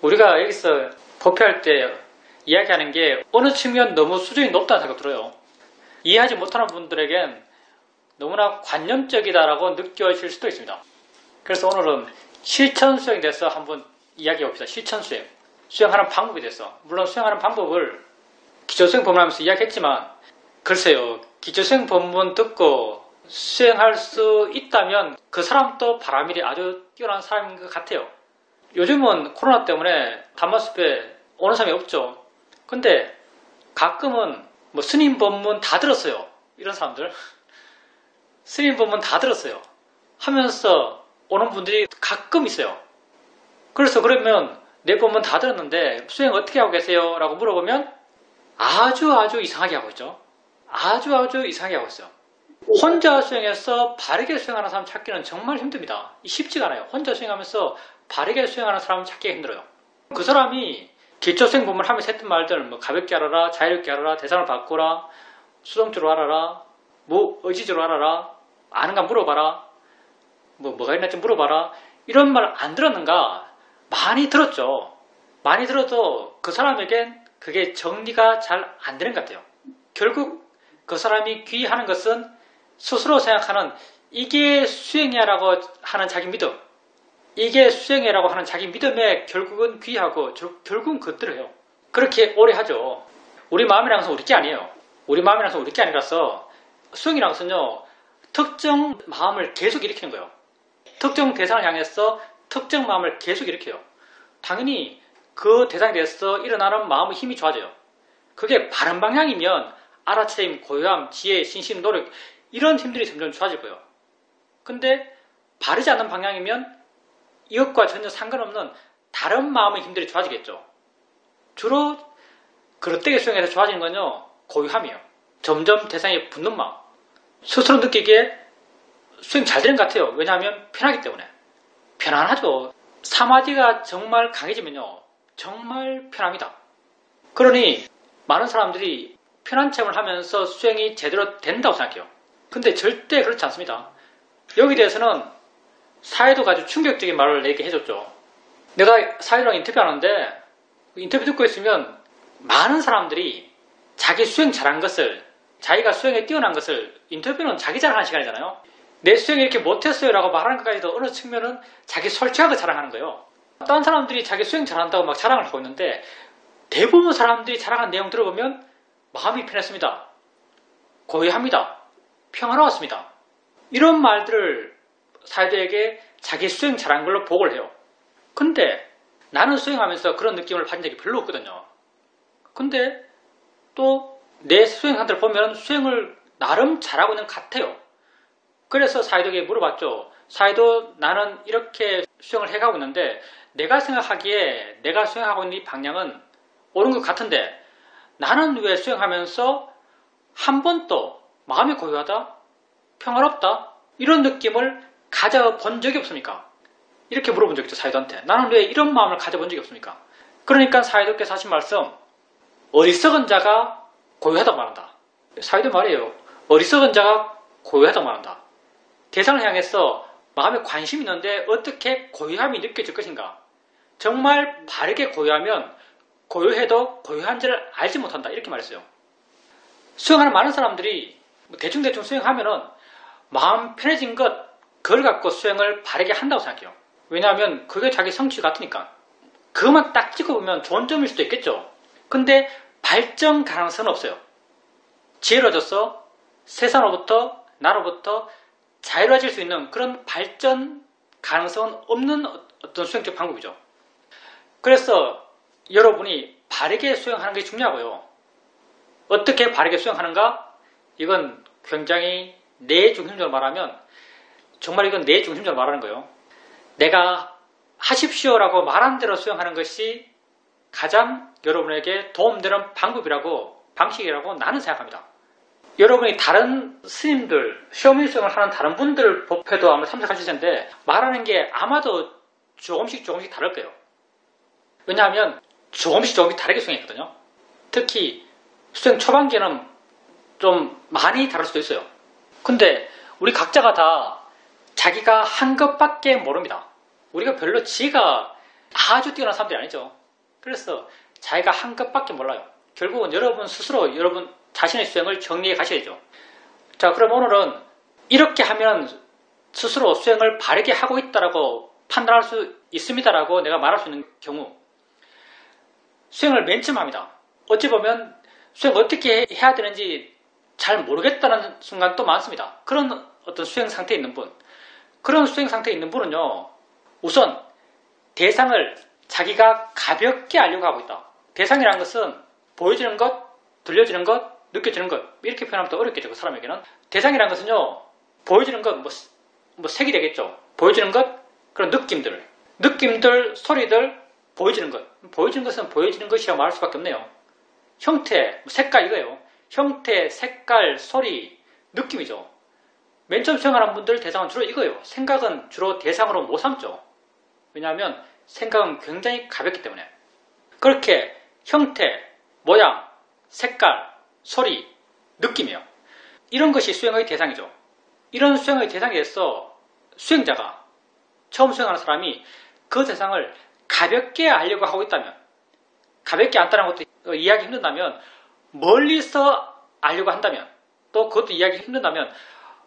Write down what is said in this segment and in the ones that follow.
우리가 여기서 법회할 때 이야기하는 게 어느 측면 너무 수준이 높다는 생각이 들어요. 이해하지 못하는 분들에겐 너무나 관념적이다라고 느껴질 수도 있습니다. 그래서 오늘은 실천 수행에 대해서 한번 이야기해 봅시다. 실천 수행. 수행하는 방법에 대해서. 물론 수행하는 방법을 기초수행 법문 하면서 이야기했지만 글쎄요. 기초수행 법문 듣고 수행할 수 있다면 그 사람도 바람일이 아주 뛰어난 사람인 것 같아요. 요즘은 코로나 때문에 단마숲에 오는 사람이 없죠. 근데 가끔은 뭐 스님 법문 다 들었어요. 이런 사람들. 스님 법문 다 들었어요. 하면서 오는 분들이 가끔 있어요. 그래서 그러면 내 법문 다 들었는데 수행 어떻게 하고 계세요? 라고 물어보면 아주 이상하게 하고 있죠. 아주 이상하게 하고 있어요. 혼자 수행해서 바르게 수행하는 사람 찾기는 정말 힘듭니다. 쉽지가 않아요. 혼자 수행하면서 바르게 수행하는 사람 찾기가 힘들어요. 그 사람이 기초수행 법문을 하면서 했던 말들, 뭐 가볍게 하라라, 자유롭게 하라라, 대상을 바꾸라, 수동적으로 하라라, 의지적으로 하라라, 아는가 물어봐라, 뭐가 있나 좀 물어봐라, 이런 말 안 들었는가? 많이 들었죠. 많이 들어도 그 사람에겐 그게 정리가 잘 안 되는 것 같아요. 결국 그 사람이 귀하는 것은 스스로 생각하는 이게 수행이야라고 하는 자기 믿음, 이게 수행이라고 하는 자기 믿음에 결국은 귀하고 결국은 그대로 해요. 그렇게 오래 하죠. 우리 마음이란 것은 우리 게 아니에요. 우리 마음이란 것은 우리 게 아니라서 수행이란 것은요, 특정 마음을 계속 일으키는 거예요. 특정 대상을 향해서 특정 마음을 계속 일으켜요. 당연히 그 대상에 대해서 일어나는 마음의 힘이 좋아져요. 그게 바른 방향이면 알아차림, 고요함, 지혜, 신심, 노력 이런 힘들이 점점 좋아질 거예요. 근데 바르지 않는 방향이면 이것과 전혀 상관없는 다른 마음의 힘들이 좋아지겠죠. 주로 그릇되게 수행해서 좋아지는 건요, 고요함이에요. 점점 대상에 붙는 마음. 스스로 느끼기에 수행 잘 되는 것 같아요. 왜냐하면 편하기 때문에. 편안하죠. 사마디가 정말 강해지면요, 정말 편합니다. 그러니 많은 사람들이 편한 체험을 하면서 수행이 제대로 된다고 생각해요. 근데 절대 그렇지 않습니다. 여기에 대해서는 사회도가 아주 충격적인 말을 내게 해줬죠. 내가 사회도랑 인터뷰하는데 인터뷰 듣고 있으면 많은 사람들이 자기 수행 잘한 것을, 자기가 수행에 뛰어난 것을, 인터뷰는 자기 자랑하는 시간이잖아요. 내 수행 이렇게 못했어요 라고 말하는 것까지도 어느 측면은 자기 솔직하게 자랑하는 거예요. 다른 사람들이 자기 수행 잘한다고 막 자랑을 하고 있는데 대부분 사람들이 자랑한 내용 들어보면 마음이 편했습니다. 고요합니다. 평화로웠습니다. 이런 말들을 사회자에게 자기 수행 잘한 걸로 보고를 해요. 근데 나는 수행하면서 그런 느낌을 받은 적이 별로 없거든요. 근데 또 내 수행한들 보면 수행을 나름 잘하고 있는 것 같아요. 그래서 사회도에게 물어봤죠. 사회도 나는 이렇게 수행을 해가고 있는데 내가 생각하기에 내가 수행하고 있는 이 방향은 옳은 것 같은데 나는 왜 수행하면서 한 번도 마음이 고요하다, 평화롭다 이런 느낌을 가져본 적이 없습니까? 이렇게 물어본 적이 있죠. 사회도한테. 나는 왜 이런 마음을 가져본 적이 없습니까? 그러니까 사회도께서 하신 말씀, 어리석은 자가 고요하다고 말한다. 사회도 말이에요. 어리석은 자가 고요하다고 말한다. 대상을 향해서 마음에 관심이 있는데 어떻게 고요함이 느껴질 것인가? 정말 바르게 고요하면 고요해도 고요한지를 알지 못한다. 이렇게 말했어요. 수행하는 많은 사람들이 대충 수행하면은 마음 편해진 그걸 갖고 수행을 바르게 한다고 생각해요. 왜냐하면 그게 자기 성취 같으니까. 그것만 딱 찍어보면 좋은 점일 수도 있겠죠. 근데 발전 가능성은 없어요. 지혜로워져서 세상으로부터, 나로부터 자유로워질 수 있는 그런 발전 가능성은 없는 어떤 수행적 방법이죠. 그래서 여러분이 바르게 수행하는 게 중요하고요. 어떻게 바르게 수행하는가? 이건 굉장히 내 중심적으로 말하면 정말 이건 내 중심적으로 말하는 거예요. 내가 하십시오라고 말한 대로 수행하는 것이 가장 여러분에게 도움되는 방식이라고 나는 생각합니다. 여러분이 다른 스님들, 시험일 수행을 하는 다른 분들 법회도 아마 참석하실 텐데 말하는 게 아마도 조금씩 다를 거예요. 왜냐하면 조금씩 다르게 수행했거든요. 특히 수행 초반기에는 좀 많이 다를 수도 있어요. 근데 우리 각자가 다 자기가 한 것밖에 모릅니다. 우리가 별로 지혜가 아주 뛰어난 사람들이 아니죠. 그래서 자기가 한 것밖에 몰라요. 결국은 여러분 스스로 여러분 자신의 수행을 정리해 가셔야죠. 자, 그럼 오늘은 이렇게 하면 스스로 수행을 바르게 하고 있다라고 판단할 수 있습니다라고 내가 말할 수 있는 경우, 수행을 맨 처음 합니다. 어찌 보면 수행 어떻게 해야 되는지 잘 모르겠다는 순간도 많습니다. 그런 어떤 수행 상태에 있는 분, 그런 수행 상태에 있는 분은요, 우선 대상을 자기가 가볍게 알려고 하고 있다. 대상이라는 것은 보여지는 것, 들려지는 것, 느껴지는 것, 이렇게 표현하면 더 어렵겠죠, 그 사람에게는. 대상이라는 것은요, 보여지는 것, 색이 되겠죠. 보여지는 것, 그런 느낌들, 소리들, 보여지는 것. 보여지는 것은 보여지는 것이라고 말할 수밖에 없네요. 형태, 색깔 이거예요. 형태, 색깔, 소리, 느낌이죠. 맨 처음 수행하는 분들 대상은 주로 이거예요. 생각은 주로 대상으로 못 삼죠. 왜냐하면 생각은 굉장히 가볍기 때문에. 그렇게 형태, 모양, 색깔, 소리, 느낌이에요. 이런 것이 수행의 대상이죠. 이런 수행의 대상에 대해서 수행자가, 처음 수행하는 사람이 그 대상을 가볍게 알려고 하고 있다면, 가볍게 안다는 것도 이해하기 힘든다면, 멀리서 알려고 한다면, 또 그것도 이해하기 힘든다면,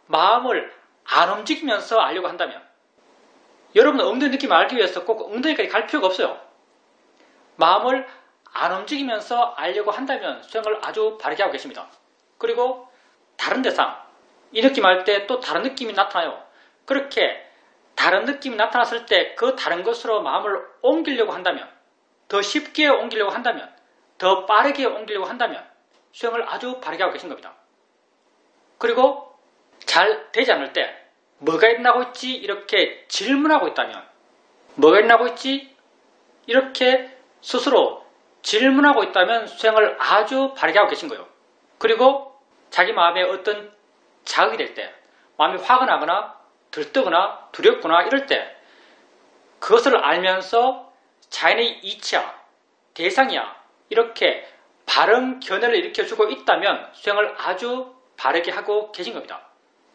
마음을 안 움직이면서 알려고 한다면, 여러분은 엉덩이 느낌을 알기 위해서 꼭 엉덩이까지 갈 필요가 없어요. 마음을 안 움직이면서 알려고 한다면 수행을 아주 바르게 하고 계십니다. 그리고 다른 대상, 이 느낌 할 때 또 다른 느낌이 나타나요. 그렇게 다른 느낌이 나타났을 때 그 다른 것으로 마음을 옮기려고 한다면, 더 쉽게 옮기려고 한다면, 더 빠르게 옮기려고 한다면 수행을 아주 바르게 하고 계신 겁니다. 그리고 잘 되지 않을 때 뭐가 일어나고 있지? 이렇게 질문하고 있다면, 뭐가 일어나고 있지? 이렇게 스스로 질문하고 있다면 수행을 아주 바르게 하고 계신 거예요. 그리고 자기 마음에 어떤 자극이 될 때, 마음이 화가 나거나 들뜨거나 두렵거나 이럴 때 그것을 알면서 자연의 이치야, 대상이야, 이렇게 바른 견해를 일으켜주고 있다면 수행을 아주 바르게 하고 계신 겁니다.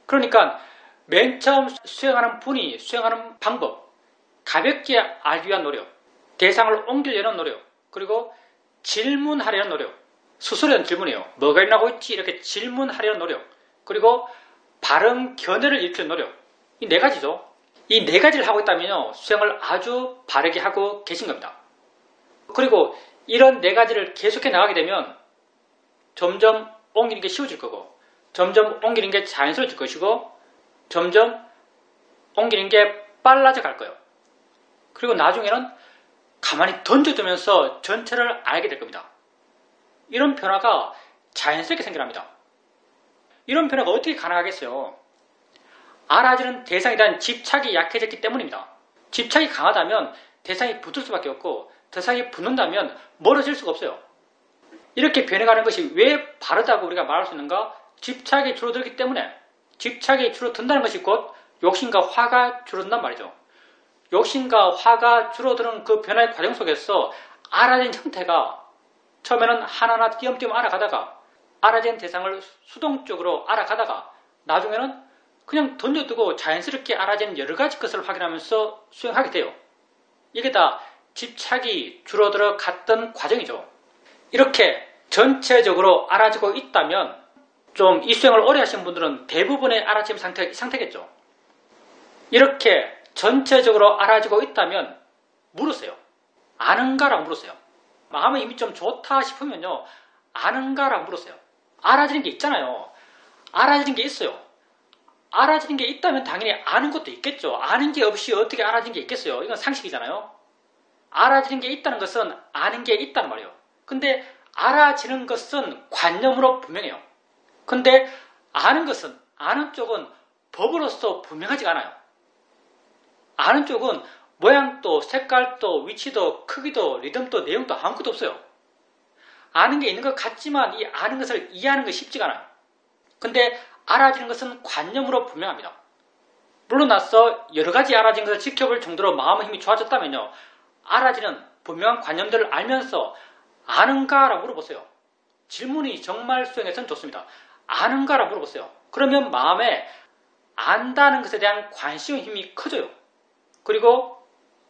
그러니까 맨 처음 수행하는 분이 수행하는 방법, 가볍게 알기 위한 노력, 대상을 옮기려는 노력, 그리고 질문하려는 노력, 스스로는 질문이에요. 뭐가 일어나고 있지? 이렇게 질문하려는 노력, 그리고 바른 견해를 일으키는 노력, 이 네 가지죠. 이 네 가지를 하고 있다면요, 수행을 아주 바르게 하고 계신 겁니다. 그리고 이런 네 가지를 계속해 나가게 되면 점점 옮기는 게 쉬워질 거고, 점점 옮기는 게 자연스러워질 것이고, 점점 옮기는 게 빨라져 갈 거예요. 그리고 나중에는 가만히 던져두면서 전체를 알게 될 겁니다. 이런 변화가 자연스럽게 생겨납니다. 이런 변화가 어떻게 가능하겠어요? 알아지는 대상에 대한 집착이 약해졌기 때문입니다. 집착이 강하다면 대상이 붙을 수밖에 없고, 대상이 붙는다면 멀어질 수가 없어요. 이렇게 변해가는 것이 왜 바르다고 우리가 말할 수 있는가? 집착이 줄어들기 때문에. 집착이 줄어든다는 것이 곧 욕심과 화가 줄어든단 말이죠. 욕심과 화가 줄어드는 그 변화의 과정 속에서 알아진 형태가 처음에는 하나하나 띄엄띄엄 알아가다가, 알아진 대상을 수동적으로 알아가다가, 나중에는 그냥 던져두고 자연스럽게 알아진 여러 가지 것을 확인하면서 수행하게 돼요. 이게 다 집착이 줄어들어 갔던 과정이죠. 이렇게 전체적으로 알아지고 있다면, 좀 이 수행을 오래 하신 분들은 대부분의 알아짐 상태겠죠. 이렇게 전체적으로 알아지고 있다면 물으세요. 아는가라고 물으세요. 마음의 힘이 좀 좋다 싶으면요, 아는가라고 물으세요. 알아지는 게 있잖아요. 알아지는 게 있어요. 알아지는 게 있다면 당연히 아는 것도 있겠죠. 아는 게 없이 어떻게 알아지는 게 있겠어요. 이건 상식이잖아요. 알아지는 게 있다는 것은 아는 게 있다는 말이에요. 근데 알아지는 것은 관념으로 분명해요. 근데 아는 것은, 아는 쪽은 법으로서 분명하지가 않아요. 아는 쪽은 모양도 색깔도 위치도 크기도 리듬도 내용도 아무것도 없어요. 아는 게 있는 것 같지만 이 아는 것을 이해하는 것이 쉽지가 않아요. 근데 알아지는 것은 관념으로 분명합니다. 물러나서 여러 가지 알아지는 것을 지켜볼 정도로 마음의 힘이 좋아졌다면요, 알아지는 분명한 관념들을 알면서 아는가라고 물어보세요. 질문이 정말 수행에서는 좋습니다. 아는가라고 물어보세요. 그러면 마음에 안다는 것에 대한 관심의 힘이 커져요. 그리고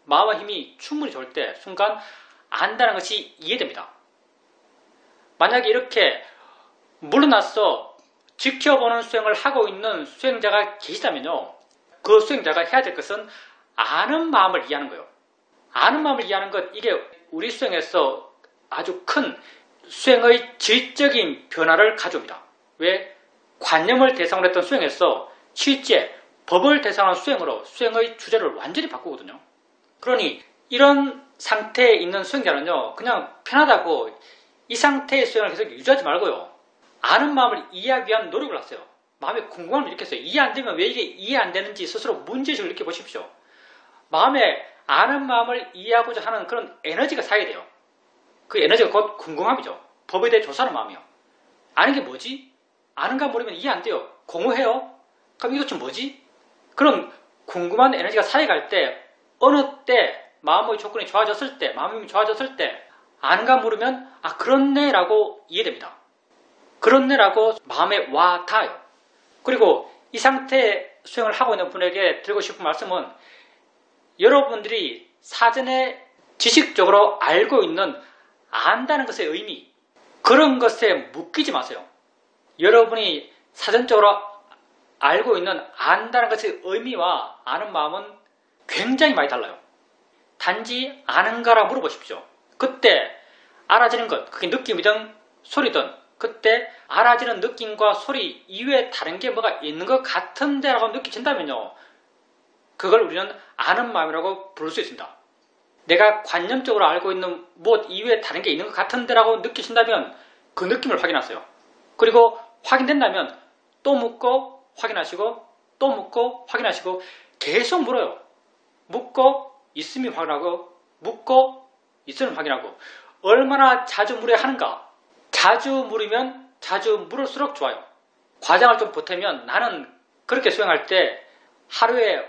마음의 힘이 충분히 좋을 때 순간 안다는 것이 이해됩니다. 만약에 이렇게 물러나서 지켜보는 수행을 하고 있는 수행자가 계시다면요. 그 수행자가 해야 될 것은 아는 마음을 이해하는 거예요. 아는 마음을 이해하는 것, 이게 우리 수행에서 아주 큰 수행의 질적인 변화를 가져옵니다. 왜? 관념을 대상으로 했던 수행에서 실제 법을 대상으로 한 수행으로 수행의 주제를 완전히 바꾸거든요. 그러니 이런 상태에 있는 수행자는요. 그냥 편하다고 이 상태의 수행을 계속 유지하지 말고요. 아는 마음을 이해하기 위한 노력을 하세요. 마음에 궁금함을 일으켰어요. 이해 안 되면 왜 이게 이해 안 되는지 스스로 문제의식을 느껴보십시오. 마음에 아는 마음을 이해하고자 하는 그런 에너지가 쌓여야 돼요. 그 에너지가 곧 궁금함이죠. 법에 대해 조사하는 마음이요. 아는 게 뭐지? 아는가 모르면 이해 안 돼요. 공허해요? 그럼 이것 좀 뭐지? 그런 궁금한 에너지가 쌓여갈 때 어느 때 마음의 조건이 좋아졌을 때, 마음이 좋아졌을 때 아는가 모르면 아 그렇네 라고 이해됩니다. 그렇네 라고 마음에 와 닿아요. 그리고 이 상태의 수행을 하고 있는 분에게 드리고 싶은 말씀은 여러분들이 사전에 지식적으로 알고 있는 안다는 것의 의미, 그런 것에 묶이지 마세요. 여러분이 사전적으로 알고 있는 안다는 것의 의미와 아는 마음은 굉장히 많이 달라요. 단지 아는가라 물어보십시오. 그때 알아지는 것, 그게 느낌이든 소리든 그때 알아지는 느낌과 소리 이외에 다른 게 뭐가 있는 것 같은데 라고 느껴진다면요. 그걸 우리는 아는 마음이라고 부를 수 있습니다. 내가 관념적으로 알고 있는 무엇 이외에 다른 게 있는 것 같은데 라고 느끼신다면 그 느낌을 확인하세요. 그리고 확인된다면 또 묻고 확인하시고 또 묻고 확인하시고 계속 물어요. 묻고 있으면 확인하고 묻고 있으면 확인하고 얼마나 자주 물어야 하는가? 자주 물으면 자주 물을수록 좋아요. 과장을 좀 보태면 나는 그렇게 수행할 때 하루에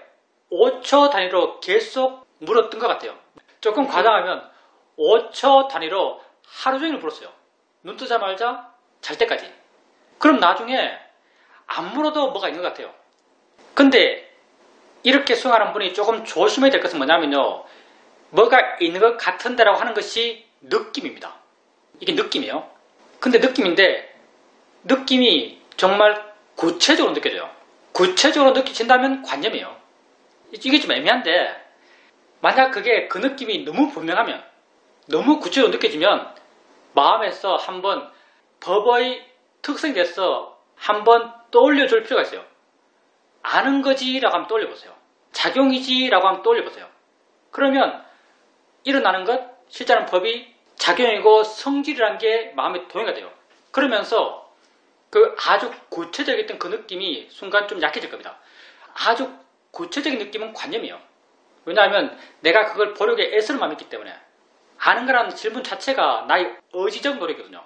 5초 단위로 계속 물었던 것 같아요. 조금 과장하면 5초 단위로 하루 종일 물었어요. 눈 뜨자마자 잘 때까지. 그럼 나중에 안 물어도 뭐가 있는 것 같아요. 근데 이렇게 수행하는 분이 조금 조심해야 될 것은 뭐냐면요. 뭐가 있는 것 같은데라고 하는 것이 느낌입니다. 이게 느낌이에요. 근데 느낌인데 느낌이 정말 구체적으로 느껴져요. 구체적으로 느껴진다면 관념이에요. 이게 좀 애매한데 만약 그게 그 느낌이 너무 분명하면 너무 구체적으로 느껴지면 마음에서 한번 법의 특성이 돼서 한번 떠올려줄 필요가 있어요. 아는 거지라고 하면 떠올려보세요. 작용이지라고 하면 떠올려보세요. 그러면 일어나는 것, 실제는 법이 작용이고 성질이라는 게 마음에 동의가 돼요. 그러면서 그 아주 구체적이었던 그 느낌이 순간 좀 약해질 겁니다. 아주 구체적인 느낌은 관념이에요. 왜냐하면 내가 그걸 보려고 애쓰는 마음이 있기 때문에. 아는 거라는 질문 자체가 나의 의지적 노력이거든요.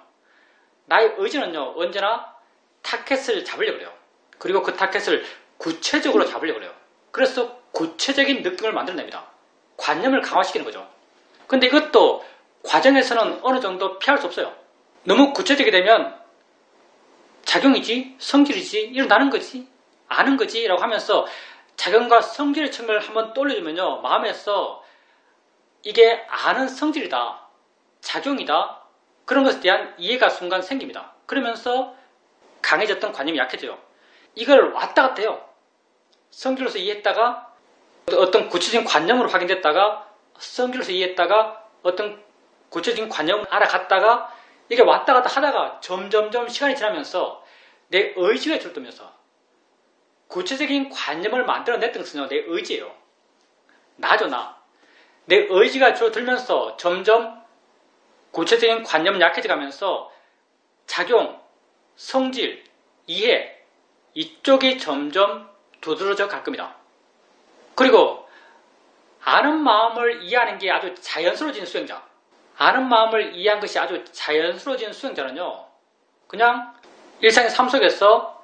나의 의지는요 언제나 타켓을 잡으려고 그래요. 그리고 그 타켓을 구체적으로 잡으려고 그래요. 그래서 구체적인 느낌을 만들어냅니다. 관념을 강화시키는 거죠. 근데 이것도 과정에서는 어느 정도 피할 수 없어요. 너무 구체적이 되면 작용이지, 성질이지, 일어나는 거지, 아는 거지 라고 하면서 작용과 성질의 측면을 한번 떠올려주면요. 마음에서 이게 아는 성질이다, 작용이다, 그런 것에 대한 이해가 순간 생깁니다. 그러면서 강해졌던 관념이 약해져요. 이걸 왔다 갔다 해요. 성질로서 이해했다가 어떤 구체적인 관념으로 확인됐다가 성질로서 이해했다가 어떤 구체적인 관념을 알아갔다가 이게 왔다 갔다 하다가 점점점 시간이 지나면서 내 의지가 줄어들면서 구체적인 관념을 만들어냈던 것은요, 내 의지예요. 나죠, 나. 내 의지가 줄어들면서 점점 구체적인 관념은 약해져가면서 작용, 성질, 이해 이쪽이 점점 두드러져 갈 겁니다. 그리고 아는 마음을 이해하는 게 아주 자연스러워진 수행자, 아는 마음을 이해한 것이 아주 자연스러워진 수행자는요, 그냥 일상의 삶 속에서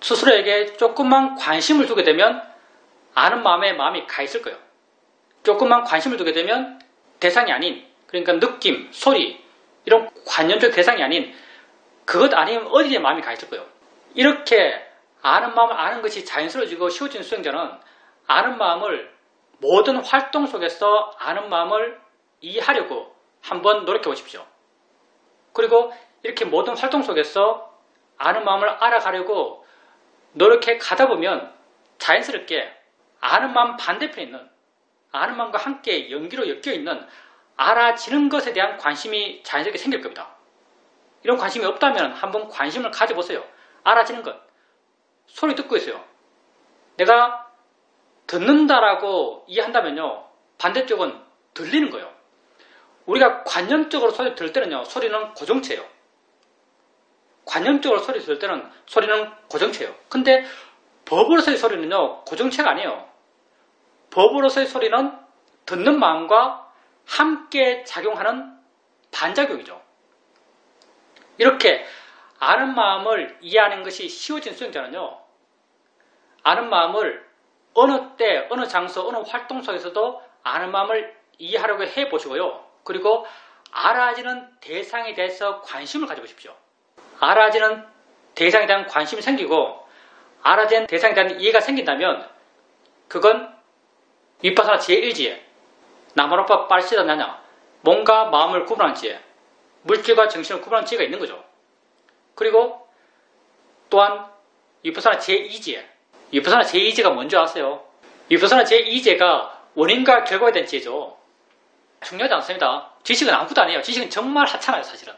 스스로에게 조금만 관심을 두게 되면 아는 마음에 마음이 가 있을 거예요. 조금만 관심을 두게 되면 대상이 아닌, 그러니까 느낌, 소리 이런 관념적 대상이 아닌 그것 아니면 어디에 마음이 가 있을 거예요. 이렇게 아는 마음을 아는 것이 자연스러워지고 쉬워진 수행자는 아는 마음을 모든 활동 속에서 아는 마음을 이해하려고 한번 노력해 보십시오. 그리고 이렇게 모든 활동 속에서 아는 마음을 알아가려고 노력해 가다 보면 자연스럽게 아는 마음 반대편에 있는, 아는 마음과 함께 연기로 엮여 있는 알아지는 것에 대한 관심이 자연스럽게 생길 겁니다. 이런 관심이 없다면 한번 관심을 가져보세요. 알아지는 것. 소리 듣고 있어요. 내가 듣는다라고 이해한다면요, 반대쪽은 들리는 거예요. 우리가 관념적으로 소리 들을 때는요, 소리는 고정체예요. 관념적으로 소리 들을 때는 소리는 고정체예요. 근데 법으로서의 소리는요, 고정체가 아니에요. 법으로서의 소리는 듣는 마음과 함께 작용하는 반작용이죠. 이렇게 아는 마음을 이해하는 것이 쉬워진 수행자는요, 아는 마음을 어느 때, 어느 장소, 어느 활동 속에서도 아는 마음을 이해하려고 해보시고요. 그리고 알아지는 대상에 대해서 관심을 가져보십시오. 알아지는 대상에 대한 관심이 생기고 알아지는 대상에 대한 이해가 생긴다면 그건 위파사나 제1지혜, 나무라파 빨시다냐냐, 몸과 마음을 구분하는 지혜, 물질과 정신을 구분하는 지혜가 있는 거죠. 그리고 또한 위파사나 제2지혜, 위파사나 제2지혜가 뭔지 아세요? 위파사나 제2지혜가 원인과 결과에 대한 지혜죠. 중요하지 않습니다. 지식은 아무것도 아니에요. 지식은 정말 하찮아요, 사실은.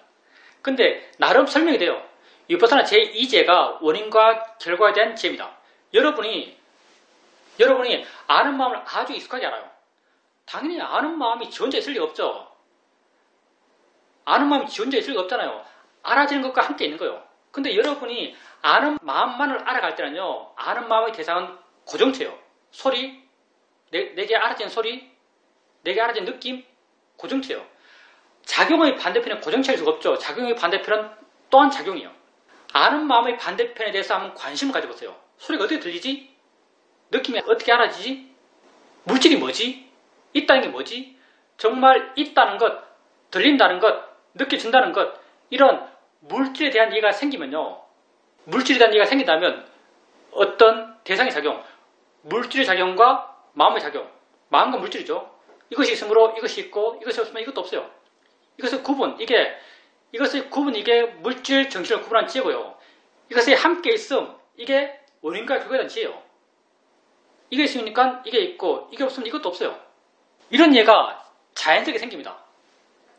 근데 나름 설명이 돼요. 위파사나 제2지혜가 원인과 결과에 대한 지혜입니다. 여러분이 아는 마음을 아주 익숙하게 알아요. 당연히 아는 마음이 지 혼자 있을 리가 없죠. 아는 마음이 지 혼자 있을 리가 없잖아요. 알아지는 것과 함께 있는 거예요. 근데 여러분이 아는 마음만을 알아갈 때는요, 아는 마음의 대상은 고정체예요. 소리, 내게 알아지는 소리, 내게 알아지는 느낌, 고정체예요. 작용의 반대편은 고정체일 수가 없죠. 작용의 반대편은 또한 작용이에요. 아는 마음의 반대편에 대해서 한번 관심을 가져보세요. 소리가 어떻게 들리지? 느낌이 어떻게 알아지지? 물질이 뭐지? 있다는 게 뭐지? 정말 있다는 것, 들린다는 것, 느껴진다는 것, 이런 물질에 대한 이해가 생기면요, 물질에 대한 이해가 생긴다면 어떤 대상의 작용, 물질의 작용과 마음의 작용, 마음과 물질이죠. 이것이 있으므로 이것이 있고 이것이 없으면 이것도 없어요. 이것의 구분, 이게 물질, 정신을 구분한 지혜고요. 이것이 함께 있음, 이게 원인과 결과에 대한 지혜예요. 이게 있으니까 이게 있고 이게 없으면 이것도 없어요. 이런 이해가 자연스럽게 생깁니다.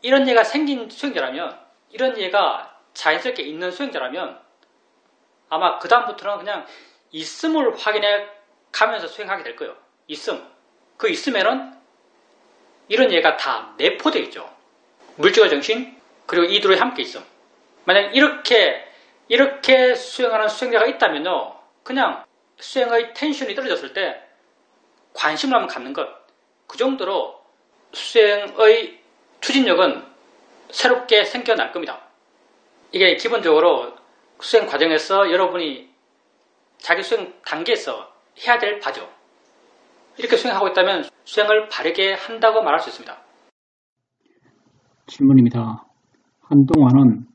이런 이해가 생긴 수행자라면, 이런 이해가 자연스럽게 있는 수행자라면 아마 그 다음부터는 그냥 있음을 확인해 가면서 수행하게 될 거예요. 있음. 그 있음에는 이런 이해가 다 내포되어 있죠. 물질과 정신, 그리고 이 둘이 함께 있음. 만약 이렇게 수행하는 수행자가 있다면요, 그냥 수행의 텐션이 떨어졌을 때 관심을 한번 갖는 것, 그 정도로 수행의 추진력은 새롭게 생겨날 겁니다. 이게 기본적으로 수행 과정에서 여러분이 자기 수행 단계에서 해야 될 바죠. 이렇게 수행하고 있다면 수행을 바르게 한다고 말할 수 있습니다. 질문입니다. 한동안은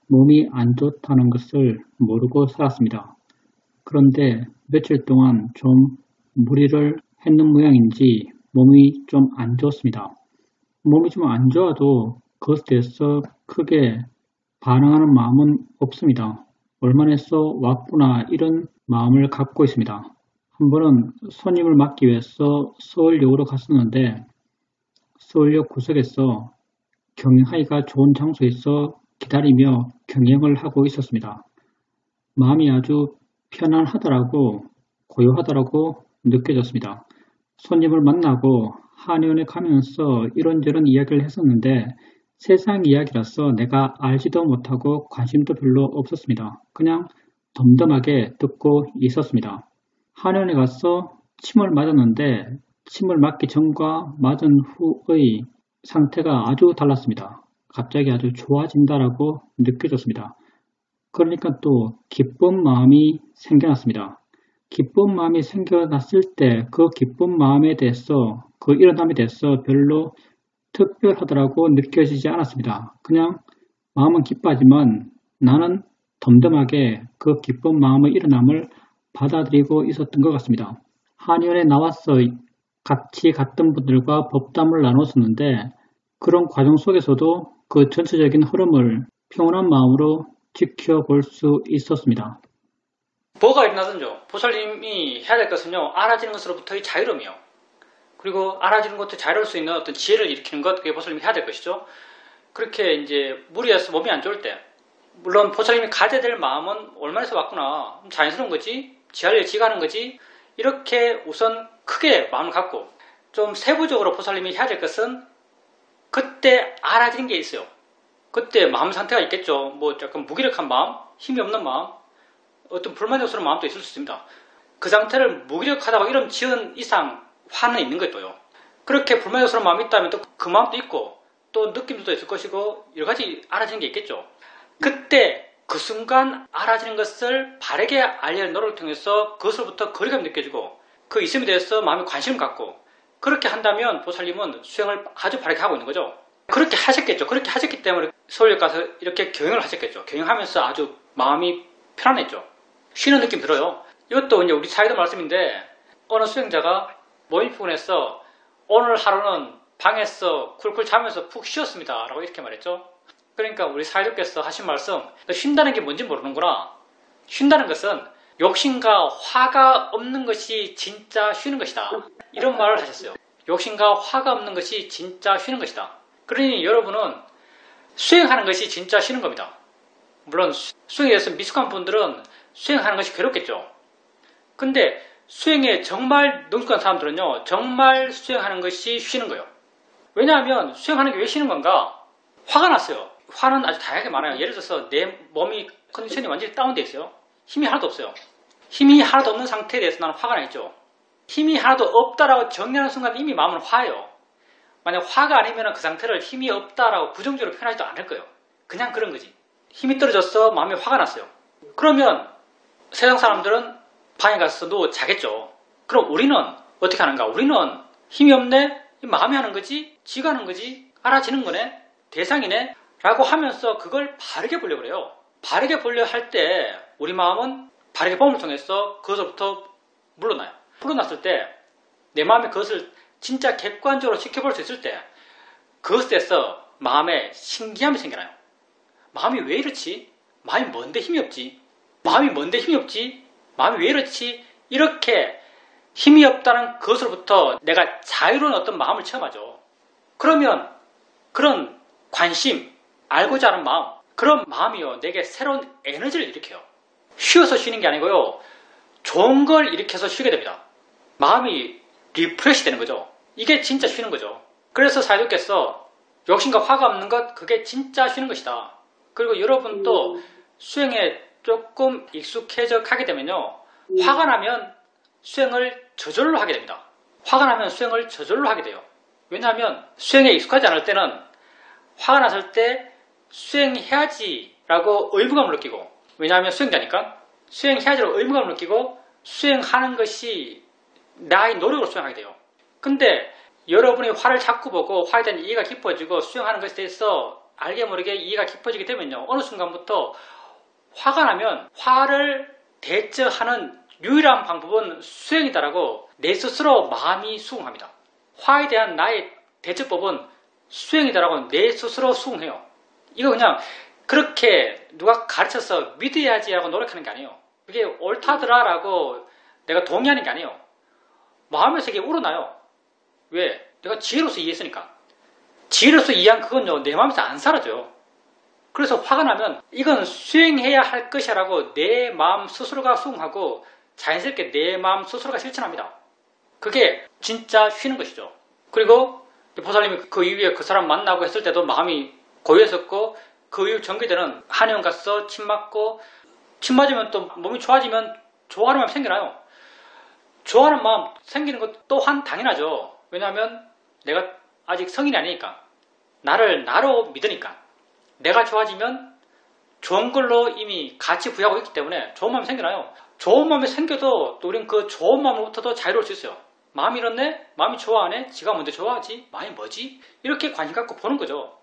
몸이 안 좋다는 것을 모르고 살았습니다. 그런데 며칠 동안 좀 무리를 했는 모양인지 몸이 좀 안 좋습니다. 몸이 좀 안 좋아도 그것에 대해서 크게 반응하는 마음은 없습니다. 얼마나서 왔구나 이런 마음을 갖고 있습니다. 한 번은 손님을 맡기 위해서 서울역으로 갔었는데 서울역 구석에서 경영하기가 좋은 장소에서 기다리며 경영을 하고 있었습니다. 마음이 아주 편안하더라고, 고요하더라고 느껴졌습니다. 손님을 만나고 한의원에 가면서 이런저런 이야기를 했었는데 세상 이야기라서 내가 알지도 못하고 관심도 별로 없었습니다. 그냥 덤덤하게 듣고 있었습니다. 한의원에 가서 침을 맞았는데 침을 맞기 전과 맞은 후의 상태가 아주 달랐습니다. 갑자기 아주 좋아진다라고 느껴졌습니다. 그러니까 또 기쁜 마음이 생겨났습니다. 기쁜 마음이 생겨났을 때 그 기쁜 마음에 대해서, 그 일어남에 대해서 별로 특별하다고 느껴지지 않았습니다. 그냥 마음은 기뻐하지만 나는 덤덤하게 그 기쁜 마음의 일어남을 받아들이고 있었던 것 같습니다. 한의원에 나와서 같이 갔던 분들과 법담을 나눴었는데 그런 과정 속에서도 그 전체적인 흐름을 평온한 마음으로 지켜볼 수 있었습니다. 뭐가 일어나든죠. 보살님이 해야 될 것은요, 알아지는 것으로부터의 자유로움이요. 그리고 알아지는 것도 자유로울 수 있는 어떤 지혜를 일으키는 것, 그게 보살님이 해야 될 것이죠. 그렇게 이제 무리해서 몸이 안 좋을 때, 물론 보살님이 가져야 될 마음은 얼마나서 왔구나, 자연스러운 거지, 지할 지가 하는 거지, 이렇게 우선 크게 마음을 갖고 좀 세부적으로 보살님이 해야 될 것은 그때 알아지는 게 있어요. 그때 마음 상태가 있겠죠. 뭐 약간 무기력한 마음, 힘이 없는 마음, 어떤 불만족스러운 마음도 있을 수 있습니다. 그 상태를 무기력하다고 이름 지은 이상 화는 있는 거예요. 또요. 그렇게 불만족스러운 마음이 있다면 또 그 마음도 있고 또 느낌도 있을 것이고 여러 가지 알아지는 게 있겠죠. 그때 그 순간 알아지는 것을 바르게 알려는 노력을 통해서 그것으로부터 거리감이 느껴지고 그 있음에 대해서 마음에 관심을 갖고 그렇게 한다면 보살님은 수행을 아주 바르게 하고 있는 거죠. 그렇게 하셨겠죠. 그렇게 하셨기 때문에 서울역 가서 이렇게 경영을 하셨겠죠. 경영하면서 아주 마음이 편안했죠. 쉬는 느낌 들어요. 이것도 이제 우리 사이도 말씀인데 어느 수행자가 몸이 피곤해서 오늘 하루는 방에서 쿨쿨 자면서 푹 쉬었습니다. 라고 이렇게 말했죠. 그러니까 우리 사이도께서 하신 말씀, 쉰다는 게 뭔지 모르는구나. 쉰다는 것은 욕심과 화가 없는 것이 진짜 쉬는 것이다. 이런 말을 하셨어요. 욕심과 화가 없는 것이 진짜 쉬는 것이다. 그러니 여러분은 수행하는 것이 진짜 쉬는 겁니다. 물론 수행에 대해서 미숙한 분들은 수행하는 것이 괴롭겠죠. 근데 수행에 정말 능숙한 사람들은요, 정말 수행하는 것이 쉬는 거예요. 왜냐하면 수행하는 게 왜 쉬는 건가? 화가 났어요. 화는 아주 다양하게 많아요. 예를 들어서 내 몸이 컨디션이 완전히 다운되어 있어요. 힘이 하나도 없어요. 힘이 하나도 없는 상태에 대해서 나는 화가 나 있죠. 힘이 하나도 없다라고 정리하는 순간 이미 마음은 화예요. 만약 화가 아니면 그 상태를 힘이 없다라고 부정적으로 표현하지도 않을 거예요. 그냥 그런 거지. 힘이 떨어졌어. 마음에 화가 났어요. 그러면 세상 사람들은 방에 가서도 자겠죠. 그럼 우리는 어떻게 하는가? 우리는 힘이 없네? 마음이 하는 거지? 지가 하는 거지? 알아지는 거네? 대상이네? 라고 하면서 그걸 바르게 보려고 그래요. 바르게 보려 할 때 우리 마음은 바르게 봄을 통해서 그것부터 물러나요. 물러났을 때 내 마음이 그것을 진짜 객관적으로 지켜볼 수 있을 때 그것에서 마음에 신기함이 생겨나요. 마음이 왜 이렇지? 마음이 뭔데 힘이 없지? 마음이 뭔데 힘이 없지? 마음이 왜 이렇지? 이렇게 힘이 없다는 그것으로부터 내가 자유로운 어떤 마음을 체험하죠. 그러면 그런 관심, 알고자 하는 마음, 그런 마음이요, 내게 새로운 에너지를 일으켜요. 쉬어서 쉬는 게 아니고요, 좋은 걸 일으켜서 쉬게 됩니다. 마음이 리프레시 되는 거죠. 이게 진짜 쉬는 거죠. 그래서 사이도께서 욕심과 화가 없는 것, 그게 진짜 쉬는 것이다. 그리고 여러분도 수행에 조금 익숙해져 가게 되면요, 화가 나면 수행을 저절로 하게 됩니다. 화가 나면 수행을 저절로 하게 돼요. 왜냐하면 수행에 익숙하지 않을 때는 화가 났을 때 수행해야지 라고 의무감을 느끼고, 왜냐하면 수행자니까 수행해야지라고 의무감을 느끼고 수행하는 것이 나의 노력으로 수행하게 돼요. 근데 여러분이 화를 자꾸 보고 화에 대한 이해가 깊어지고 수행하는 것에 대해서 알게 모르게 이해가 깊어지게 되면요, 어느 순간부터 화가 나면 화를 대처하는 유일한 방법은 수행이다라고 내 스스로 마음이 수긍합니다. 화에 대한 나의 대처법은 수행이다라고 내 스스로 수긍해요. 이거 그냥 그렇게 누가 가르쳐서 믿어야지 하고 노력하는 게 아니에요. 그게 옳다더라라고 내가 동의하는 게 아니에요. 마음에서 이게 우러나요. 왜? 내가 지혜로서 이해했으니까. 지혜로서 이해한 그건요, 내 마음에서 안 사라져요. 그래서 화가 나면 이건 수행해야 할 것이라고 내 마음 스스로가 수긍하고 자연스럽게 내 마음 스스로가 실천합니다. 그게 진짜 쉬는 것이죠. 그리고 보살님이 그 이후에 그 사람 만나고 했을 때도 마음이 고요했었고, 그 이후 정기되는 한의원 가서 침 맞고, 침 맞으면 또 몸이 좋아지면 좋아하는 마음이 생겨나요. 좋아하는 마음 생기는 것 또한 당연하죠. 왜냐하면 내가 아직 성인이 아니니까, 나를 나로 믿으니까, 내가 좋아지면 좋은 걸로 이미 가치 부여하고 있기 때문에 좋은 마음이 생겨나요. 좋은 마음이 생겨도 또 우린 그 좋은 마음으로부터도 자유로울 수 있어요. 마음이 이렇네? 마음이 좋아하네? 지가 먼저 좋아하지? 마음이 뭐지? 이렇게 관심 갖고 보는 거죠.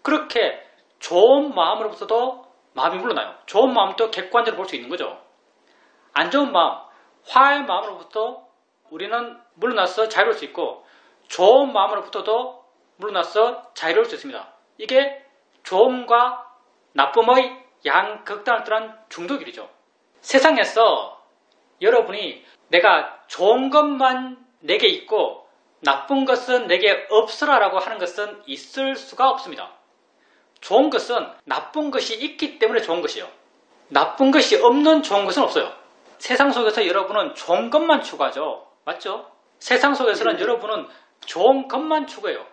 그렇게 좋은 마음으로부터도 마음이 물러나요. 좋은 마음도 객관적으로 볼 수 있는 거죠. 안 좋은 마음, 화의 마음으로부터 우리는 물러나서 자유로울 수 있고 좋은 마음으로부터도 물러나서 자유로울 수 있습니다. 이게 좋음과 나쁨의 양극단을 떠난 중도길이죠. 세상에서 여러분이 내가 좋은 것만 내게 있고 나쁜 것은 내게 없으라 라고 하는 것은 있을 수가 없습니다. 좋은 것은 나쁜 것이 있기 때문에 좋은 것이에요. 나쁜 것이 없는 좋은 것은 없어요. 세상 속에서 여러분은 좋은 것만 추구하죠. 맞죠? 세상 속에서는 여러분은 좋은 것만 추구해요.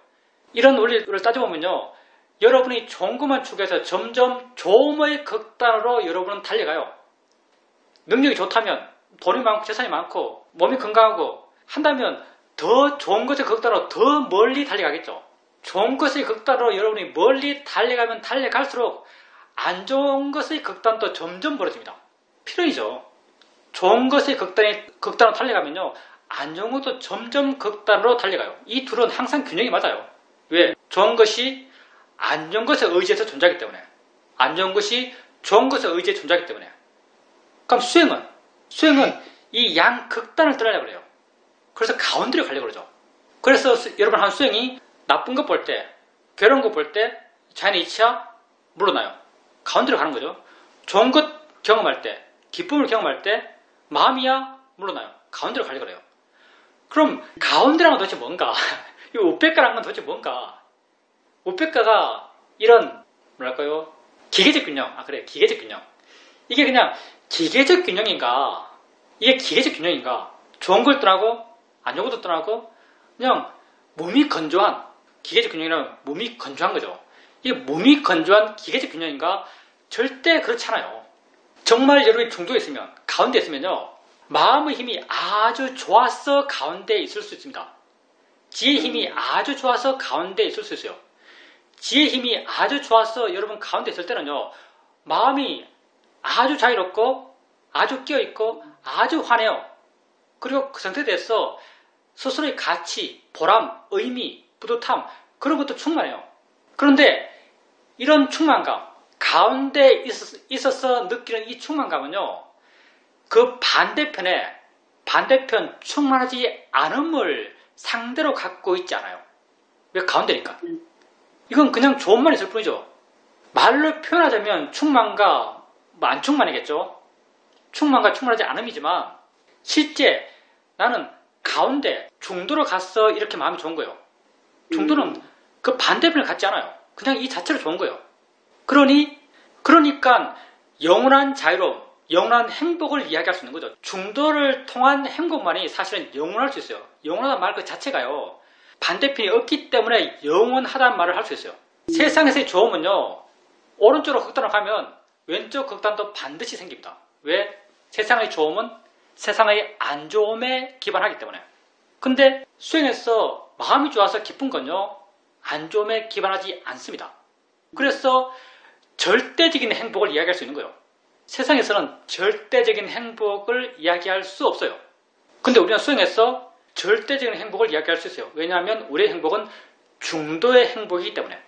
이런 원리를 따져보면요. 여러분이 좋은 것만 추구해서 점점 좋음의 극단으로 여러분은 달려가요. 능력이 좋다면 돈이 많고 재산이 많고 몸이 건강하고 한다면 더 좋은 것의 극단으로 더 멀리 달려가겠죠. 좋은 것의 극단으로 여러분이 멀리 달려가면 달려갈수록 안 좋은 것의 극단도 점점 벌어집니다. 필연이죠. 좋은 것의 극단으로 달려가면요. 안 좋은 것도 점점 극단으로 달려가요. 이 둘은 항상 균형이 맞아요. 왜? 좋은 것이 안 좋은 것에 의지해서 존재하기 때문에. 안 좋은 것이 좋은 것에 의지해 존재하기 때문에. 그럼 수행은 이 양 극단을 떠나려고 그래요. 그래서 가운데로 가려고 그러죠. 그래서 여러분 한 수행이 나쁜 것 볼 때, 괴로운 것 볼 때, 자연의 이치야 물러나요. 가운데로 가는 거죠. 좋은 것 경험할 때, 기쁨을 경험할 때, 마음이야 물러나요. 가운데로 가려고 그래요. 그럼 가운데라는 건 도대체 뭔가? 이 우페카라는 건 도대체 뭔가? 우페카가 이런 뭐랄까요? 기계적 균형. 기계적 균형. 이게 그냥 기계적 균형인가? 이게 기계적 균형인가? 좋은 걸 떠나고 안 좋은 것도 떠나고 그냥 몸이 건조한 기계적 균형이라면 몸이 건조한 거죠. 이게 몸이 건조한 기계적 균형인가? 절대 그렇지 않아요. 정말 여러분이 중도에 있으면 가운데 있으면요. 마음의 힘이 아주 좋아서 가운데에 있을 수 있습니다. 지혜의 힘이 아주 좋아서 가운데에 있을 수 있어요. 지혜의 힘이 아주 좋아서 여러분 가운데 있을 때는요. 마음이 아주 자유롭고 아주 깨어있고 아주 환해요. 그리고 그 상태에 대해서 스스로의 가치, 보람, 의미, 뿌듯함 그런 것도 충만해요. 그런데 이런 충만감, 가운데 있어서 느끼는 이 충만감은요. 그 반대편 충만하지 않음을 상대로 갖고 있지 않아요. 왜? 가운데니까. 이건 그냥 좋은만 있을 뿐이죠. 말로 표현하자면 충만과 안 충만이겠죠. 충만과 충만하지 않음이지만 실제 나는 가운데 중도로 가서 이렇게 마음이 좋은 거예요. 중도는 그 반대편을 갖지 않아요. 그냥 이 자체로 좋은 거예요. 그러니까 영원한 자유로움, 영원한 행복을 이야기할 수 있는 거죠. 중도를 통한 행복만이 사실은 영원할 수 있어요. 영원하다는 말 그 자체가요. 반대편이 없기 때문에 영원하다는 말을 할 수 있어요. 세상에서의 좋음은요. 오른쪽으로 극단으로 가면 왼쪽 극단도 반드시 생깁니다. 왜? 세상의 좋음은 세상의 안 좋음에 기반하기 때문에. 근데 수행에서 마음이 좋아서 기쁜 건요. 안 좋음에 기반하지 않습니다. 그래서 절대적인 행복을 이야기할 수 있는 거예요. 세상에서는 절대적인 행복을 이야기할 수 없어요. 근데 우리는 수행에서 절대적인 행복을 이야기할 수 있어요. 왜냐하면 우리의 행복은 중도의 행복이기 때문에.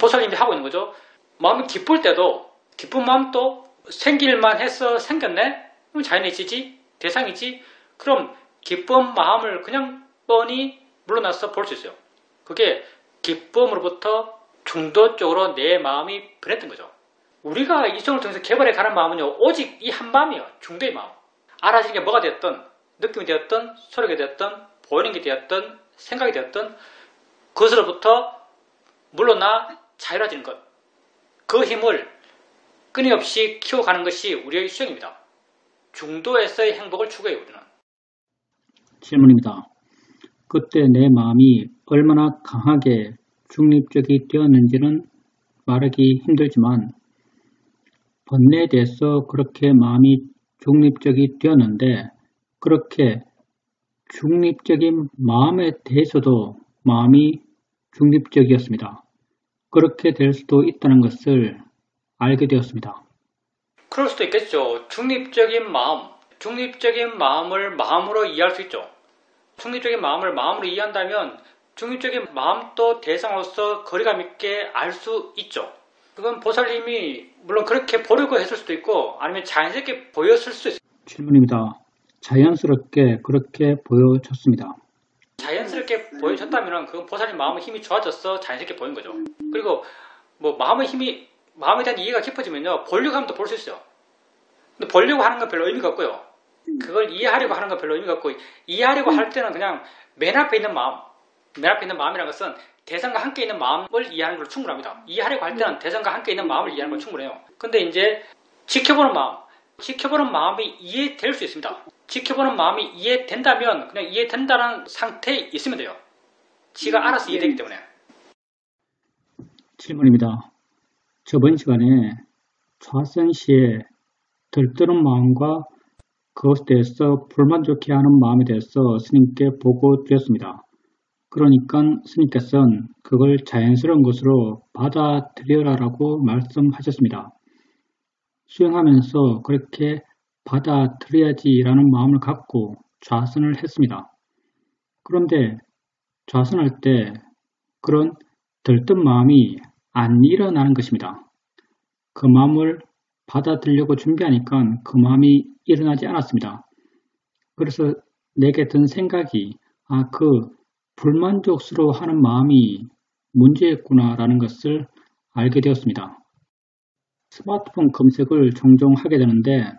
보살님이 하고 있는 거죠. 마음이 기쁠 때도 기쁜 마음도 생길만 해서 생겼네? 그럼 자연의 이치지? 대상이지? 그럼 기쁜 마음을 그냥 뻔히 물러나서 볼 수 있어요. 그게 기쁨으로부터 중도 쪽으로 내 마음이 변했던 거죠. 우리가 이 수행을 통해서 개발해 가는 마음은요. 오직 이 한 마음이에요. 중도의 마음. 알아지는 게 뭐가 되었든 느낌이 되었든 소리가 되었든 보이는 게 되었든 생각이 되었든 그것으로부터 물러나 자유로워지는 것. 그 힘을 끊임없이 키워가는 것이 우리의 수행입니다. 중도에서의 행복을 추구해요. 우리는. 질문입니다. 그때 내 마음이 얼마나 강하게 중립적이 되었는지는 말하기 힘들지만 번뇌에 대해서 그렇게 마음이 중립적이 되었는데 그렇게 중립적인 마음에 대해서도 마음이 중립적이었습니다. 그렇게 될 수도 있다는 것을 알게 되었습니다. 그럴 수도 있겠죠. 중립적인 마음을 마음으로 이해할 수 있죠. 중립적인 마음을 마음으로 이해한다면 중립적인 마음도 대상으로서 거리감 있게 알 수 있죠. 그건 보살님이 물론 그렇게 보려고 했을 수도 있고 아니면 자연스럽게 보였을 수도 있어요. 질문입니다. 자연스럽게 그렇게 보여졌습니다. 자연스럽게 보여졌다면 그건 보살님 마음의 힘이 좋아져서 자연스럽게 보인 거죠. 그리고 뭐 마음에 대한 이해가 깊어지면요, 보려고 하면 또 볼 수 있어요. 근데 보려고 하는 건 별로 의미가 없고요. 그걸 이해하려고 하는 건 별로 의미가 없고, 이해하려고 할 때는 그냥 맨 앞에 있는 마음이라는 것은 대상과 함께 있는 마음을 이해하는 걸로 충분합니다. 이해하려고 할 때는 대상과 함께 있는 마음을 이해하는 걸 충분해요. 근데 이제 지켜보는 마음이 이해될 수 있습니다. 지켜보는 마음이 이해된다면 그냥 이해된다는 상태에 있으면 돼요. 지가 알아서 이해되기 때문에. 질문입니다. 저번 시간에 좌선 시에 들뜨는 마음과 그것에 대해서 불만족해 하는 마음에 대해서 스님께 보고 드렸습니다. 그러니까 스님께서는 그걸 자연스러운 것으로 받아들여라라고 말씀하셨습니다. 수행하면서 그렇게 받아들여야지라는 마음을 갖고 좌선을 했습니다. 그런데 좌선할 때 그런 들뜬 마음이 안 일어나는 것입니다. 그 마음을 받아들이려고 준비하니까 그 마음이 일어나지 않았습니다. 그래서 내게 든 생각이 그 불만족스러워하는 마음이 문제였구나라는 것을 알게 되었습니다. 스마트폰 검색을 종종 하게 되는데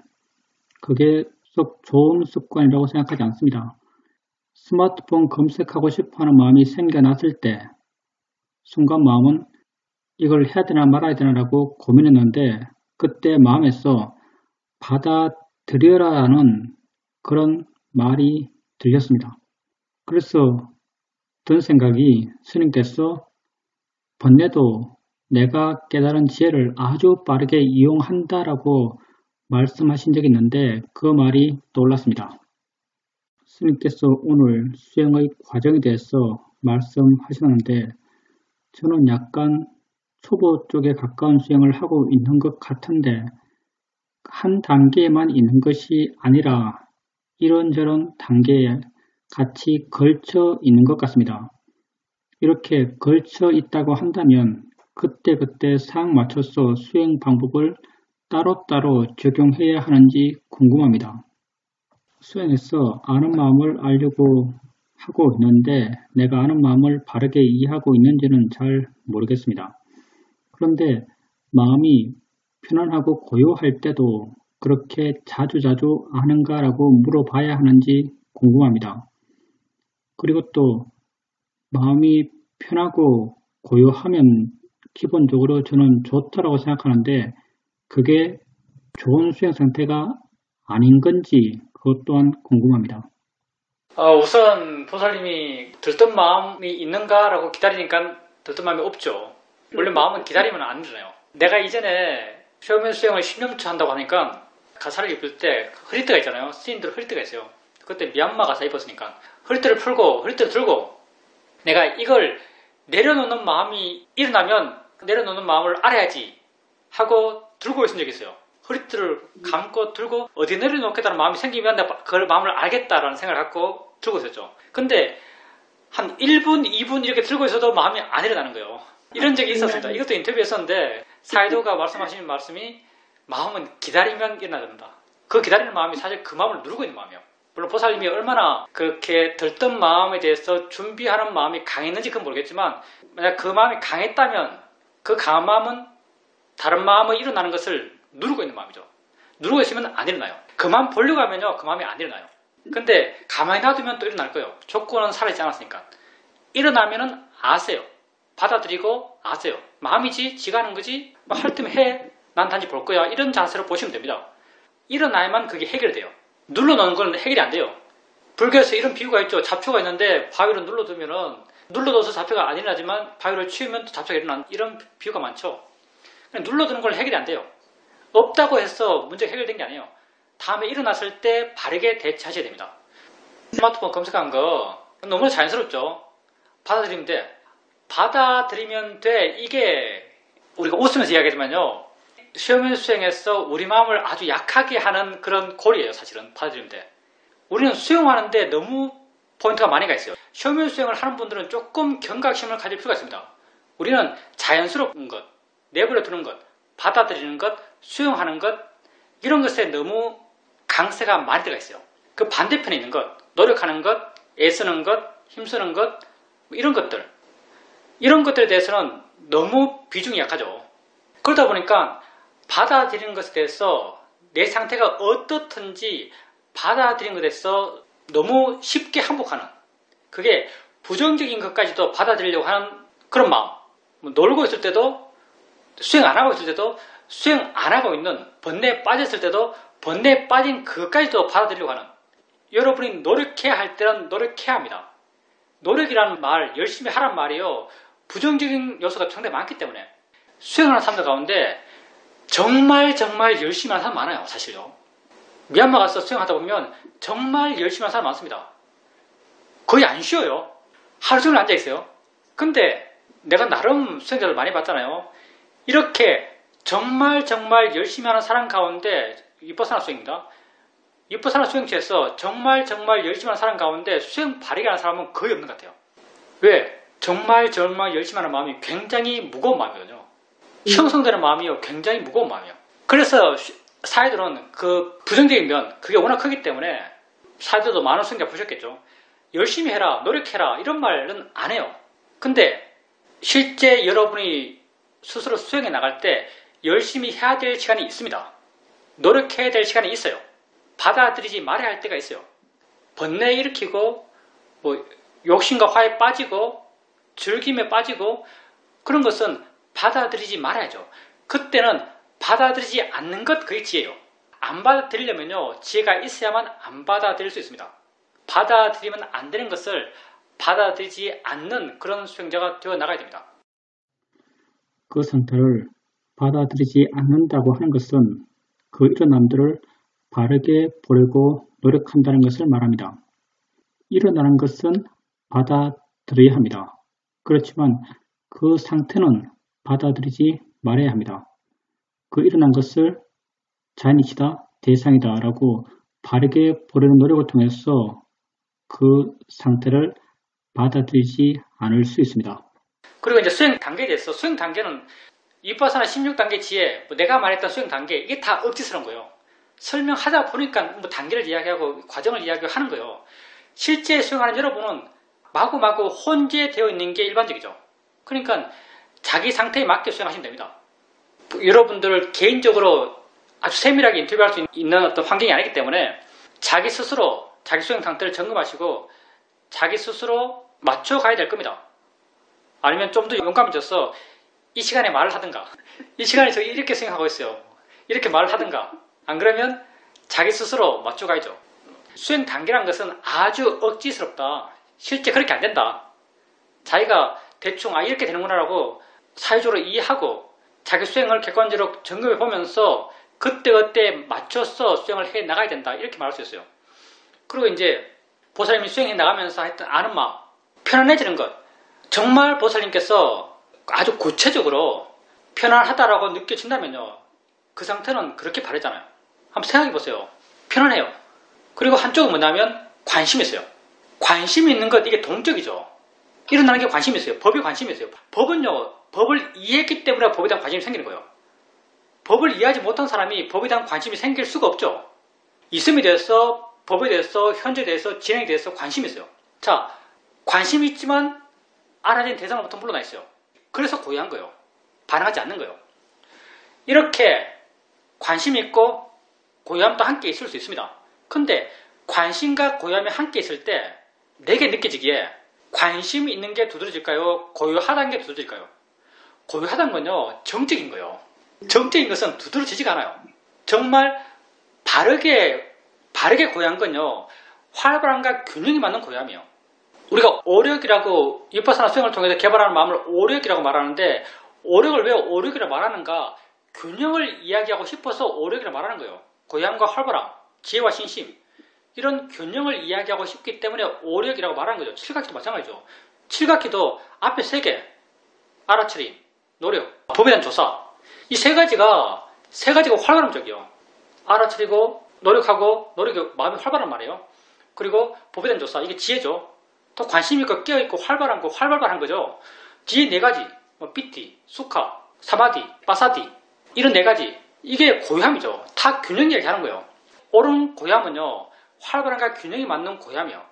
그게 썩 좋은 습관이라고 생각하지 않습니다. 스마트폰 검색하고 싶어하는 마음이 생겨났을 때 순간 마음은 이걸 해야 되나 말아야 되나라고 고민했는데 그때 마음에서 받아들여라라는 그런 말이 들렸습니다. 그래서 든 생각이 스님께서 번뇌도 내가 깨달은 지혜를 아주 빠르게 이용한다라고 말씀하신 적이 있는데 그 말이 떠올랐습니다. 스님께서 오늘 수행의 과정에 대해서 말씀하셨는데 저는 약간 초보 쪽에 가까운 수행을 하고 있는 것 같은데 한 단계에만 있는 것이 아니라 이런저런 단계에 같이 걸쳐 있는 것 같습니다. 이렇게 걸쳐 있다고 한다면 그때그때 상황 맞춰서 수행 방법을 따로따로 적용해야 하는지 궁금합니다. 수행에서 아는 마음을 알려고 하고 있는데 내가 아는 마음을 바르게 이해하고 있는지는 잘 모르겠습니다. 그런데 마음이 편안하고 고요할 때도 그렇게 자주자주 아는가라고 물어봐야 하는지 궁금합니다. 그리고 또 마음이 편하고 고요하면 기본적으로 저는 좋다라고 생각하는데 그게 좋은 수행 상태가 아닌 건지 그것 또한 궁금합니다. 우선 보살님이 들뜬 마음이 있는가라고 기다리니까 들뜬 마음이 없죠. 원래 마음은 기다리면 안 일어나요. 내가 이전에 쇼면 수행을 10년째 한다고 하니까 가사를 입을 때 허리띠가 있잖아요. 스님들 허리띠가 있어요. 그때 미얀마 가사 입었으니까 허리띠를 풀고 허리띠를 들고 내가 이걸 내려놓는 마음이 일어나면 내려놓는 마음을 알아야지 하고 들고 있은 적이 있어요. 허리띠를 감고 들고 어디 내려놓겠다는 마음이 생기면 내가 그 마음을 알겠다라는 생각을 갖고 들고 있었죠. 근데 한 1분, 2분 이렇게 들고 있어도 마음이 안 일어나는 거예요. 이런 적이 있었습니다. 이것도 인터뷰였었는데 사이도가 말씀하신 말씀이 마음은 기다리면 일어나야 그 기다리는 마음이 사실 그 마음을 누르고 있는 마음이에요. 물론 보살님이 얼마나 그렇게 들뜬 마음에 대해서 준비하는 마음이 강했는지 그건 모르겠지만 만약 그 마음이 강했다면 그 강한 마음은 다른 마음이 일어나는 것을 누르고 있는 마음이죠. 누르고 있으면 안 일어나요. 그만 보려고 하면요 그 마음이 안 일어나요. 근데 가만히 놔두면 또 일어날 거예요. 조건은 사라지지 않았으니까. 일어나면은 아세요. 받아들이고 아세요. 마음이지 지가 하는 거지 할 때면 해. 난 단지 볼 거야. 이런 자세로 보시면 됩니다. 일어나야만 그게 해결돼요. 눌러놓는 건 해결이 안 돼요. 불교에서 이런 비유가 있죠. 잡초가 있는데 바위로 눌러두면은 눌러둬서 잡초가 안 일어나지만 바위를 치우면 또 잡초가 일어나는 이런 비유가 많죠. 눌러두는 건 해결이 안 돼요. 없다고 해서 문제가 해결된 게 아니에요. 다음에 일어났을 때 바르게 대처하셔야 됩니다. 스마트폰 검색한 거 너무나 자연스럽죠. 받아들이면 돼. 받아들이면 돼. 이게 우리가 웃으면서 이야기하지만요. 쇼면 수행에서 우리 마음을 아주 약하게 하는 그런 고리예요. 사실은 받아들이면 돼. 우리는 수행하는데 너무 포인트가 많이 가 있어요. 쇼면 수행을 하는 분들은 조금 경각심을 가질 필요가 있습니다. 우리는 자연스러운 것, 내버려 두는 것, 받아들이는 것, 수용하는 것 이런 것에 너무 강세가 많이 들어가 있어요. 그 반대편에 있는 것, 노력하는 것, 애쓰는 것, 힘쓰는 것, 이런 것들에 대해서는 너무 비중이 약하죠. 그러다 보니까 받아들이는 것에 대해서 내 상태가 어떻든지 받아들이는 것에 대해서 너무 쉽게 항복하는, 그게 부정적인 것까지도 받아들이려고 하는 그런 마음. 놀고 있을 때도, 수행 안 하고 있을 때도, 수행 안 하고 있는, 번뇌에 빠졌을 때도 번뇌에 빠진 그것까지도 받아들이려고 하는, 여러분이 노력해야 할 때는 노력해야 합니다. 노력이라는 말, 열심히 하란 말이요, 부정적인 요소가 상당히 많기 때문에 수행하는 사람들 가운데 정말 열심히 하는 사람 많아요. 사실요. 미얀마 가서 수행하다 보면 정말 열심히 하는 사람 많습니다. 거의 안 쉬어요. 하루 종일 앉아있어요. 근데 내가 나름 수행자들 많이 봤잖아요. 이렇게 정말 열심히 하는 사람 가운데 위퍼사나 수행입니다. 위퍼사나 수행체에서 정말 열심히 하는 사람 가운데 수행 바르게 하는 사람은 거의 없는 것 같아요. 왜? 정말 열심히 하는 마음이 굉장히 무거운 마음이거든요. 형성되는 마음이요, 굉장히 무거운 마음이에요. 그래서 사회들은 그 부정적인 면, 그게 워낙 크기 때문에 사회들도 많은 수행자 보셨겠죠. 열심히 해라, 노력해라, 이런 말은 안 해요. 근데 실제 여러분이 스스로 수행해 나갈 때 열심히 해야 될 시간이 있습니다. 노력해야 될 시간이 있어요. 받아들이지 말아야 할 때가 있어요. 번뇌 일으키고, 욕심과 화에 빠지고, 즐김에 빠지고, 그런 것은 받아들이지 말아야죠. 그때는 받아들이지 않는 것, 그게 지혜예요. 안 받아들이려면요, 지혜가 있어야만 안 받아들일 수 있습니다. 받아들이면 안 되는 것을 받아들이지 않는 그런 수행자가 되어 나가야 됩니다. 그 상태를 받아들이지 않는다고 하는 것은 그 일어남들을 바르게 보려고 노력한다는 것을 말합니다. 일어나는 것은 받아들여야 합니다. 그렇지만 그 상태는 받아들이지 말아야 합니다. 그 일어난 것을 자연이시다, 대상이다 라고 바르게 보려는 노력을 통해서 그 상태를 받아들이지 않을 수 있습니다. 그리고 이제 수행 단계에 대해서, 수행 단계는 위파사나 16단계 지혜, 내가 말했던 수행 단계, 이게 다 억지스러운 거예요. 설명하다 보니까 단계를 이야기하고 과정을 이야기하고 하는 거예요. 실제 수행하는 여러분은 마구마구 혼재되어 있는 게 일반적이죠. 그러니까 자기 상태에 맞게 수행하시면 됩니다. 여러분들 개인적으로 아주 세밀하게 인터뷰할 수 있는 어떤 환경이 아니기 때문에 자기 스스로 자기 수행 상태를 점검하시고 자기 스스로 맞춰가야 될 겁니다. 아니면 좀 더 용감해져서 이 시간에 말을 하든가, 이 시간에 저 이렇게 수행하고 있어요, 이렇게 말을 하든가, 안 그러면 자기 스스로 맞춰가야죠. 수행 단계란 것은 아주 억지스럽다, 실제 그렇게 안 된다, 자기가 대충 이렇게 되는구나 라고 사회적으로 이해하고 자기 수행을 객관적으로 점검해 보면서 그때그때 맞춰서 수행을 해 나가야 된다, 이렇게 말할 수 있어요. 그리고 이제 보살님이 수행해 나가면서 했던 아는 마음, 편안해지는 것, 정말 보살님께서 아주 구체적으로 편안하다라고 느껴진다면요, 그 상태는 그렇게 바르잖아요. 한번 생각해 보세요. 편안해요. 그리고 한쪽은 뭐냐면 관심이 있어요. 관심이 있는 것, 이게 동적이죠. 일어나는 게 관심이 있어요. 법에 관심이 있어요. 법은요, 법을 이해했기 때문에 법에 대한 관심이 생기는 거예요. 법을 이해하지 못한 사람이 법에 대한 관심이 생길 수가 없죠. 있음에 대해서, 법에 대해서, 현재에 대해서, 진행에 대해서 관심이 있어요. 자, 관심이 있지만 알아낸 대상으로부터 물러나 있어요. 그래서 고요한 거예요. 반응하지 않는 거예요. 이렇게 관심이 있고 고요함도 함께 있을 수 있습니다. 근데 관심과 고요함이 함께 있을 때 내게 느껴지기에 관심이 있는 게 두드러질까요? 고요하다는 게 두드러질까요? 고요하다는 건요, 정적인 거예요. 정적인 것은 두드러지지가 않아요. 정말 바르게 고요한 건요, 활발함과 균형이 맞는 고요함이에요. 우리가 오력이라고 위파사나 수행을 통해서 개발하는 마음을 오력이라고 말하는데, 오력을 왜 오력이라고 말하는가? 균형을 이야기하고 싶어서 오력이라고 말하는 거예요. 고요함과 활발함, 지혜와 신심, 이런 균형을 이야기하고 싶기 때문에 오력이라고 말하는 거죠. 칠각기도 마찬가지죠. 칠각기도 앞에 3개, 알아차림, 노력, 법에 대한 조사, 이 세 가지가 활발함적이에요. 알아차리고 노력하고, 노력이 마음이 활발한 말이에요. 그리고 법에 대한 조사, 이게 지혜죠. 또 관심 있고 깨어있고 활발한 거죠. 지혜 4가지, 피티, 수카, 사마디, 빠사디, 이런 4가지, 이게 고요함이죠. 다 균형 이야기하는 거예요. 옳은 고요함은요, 활발함과 균형이 맞는 고요함이요.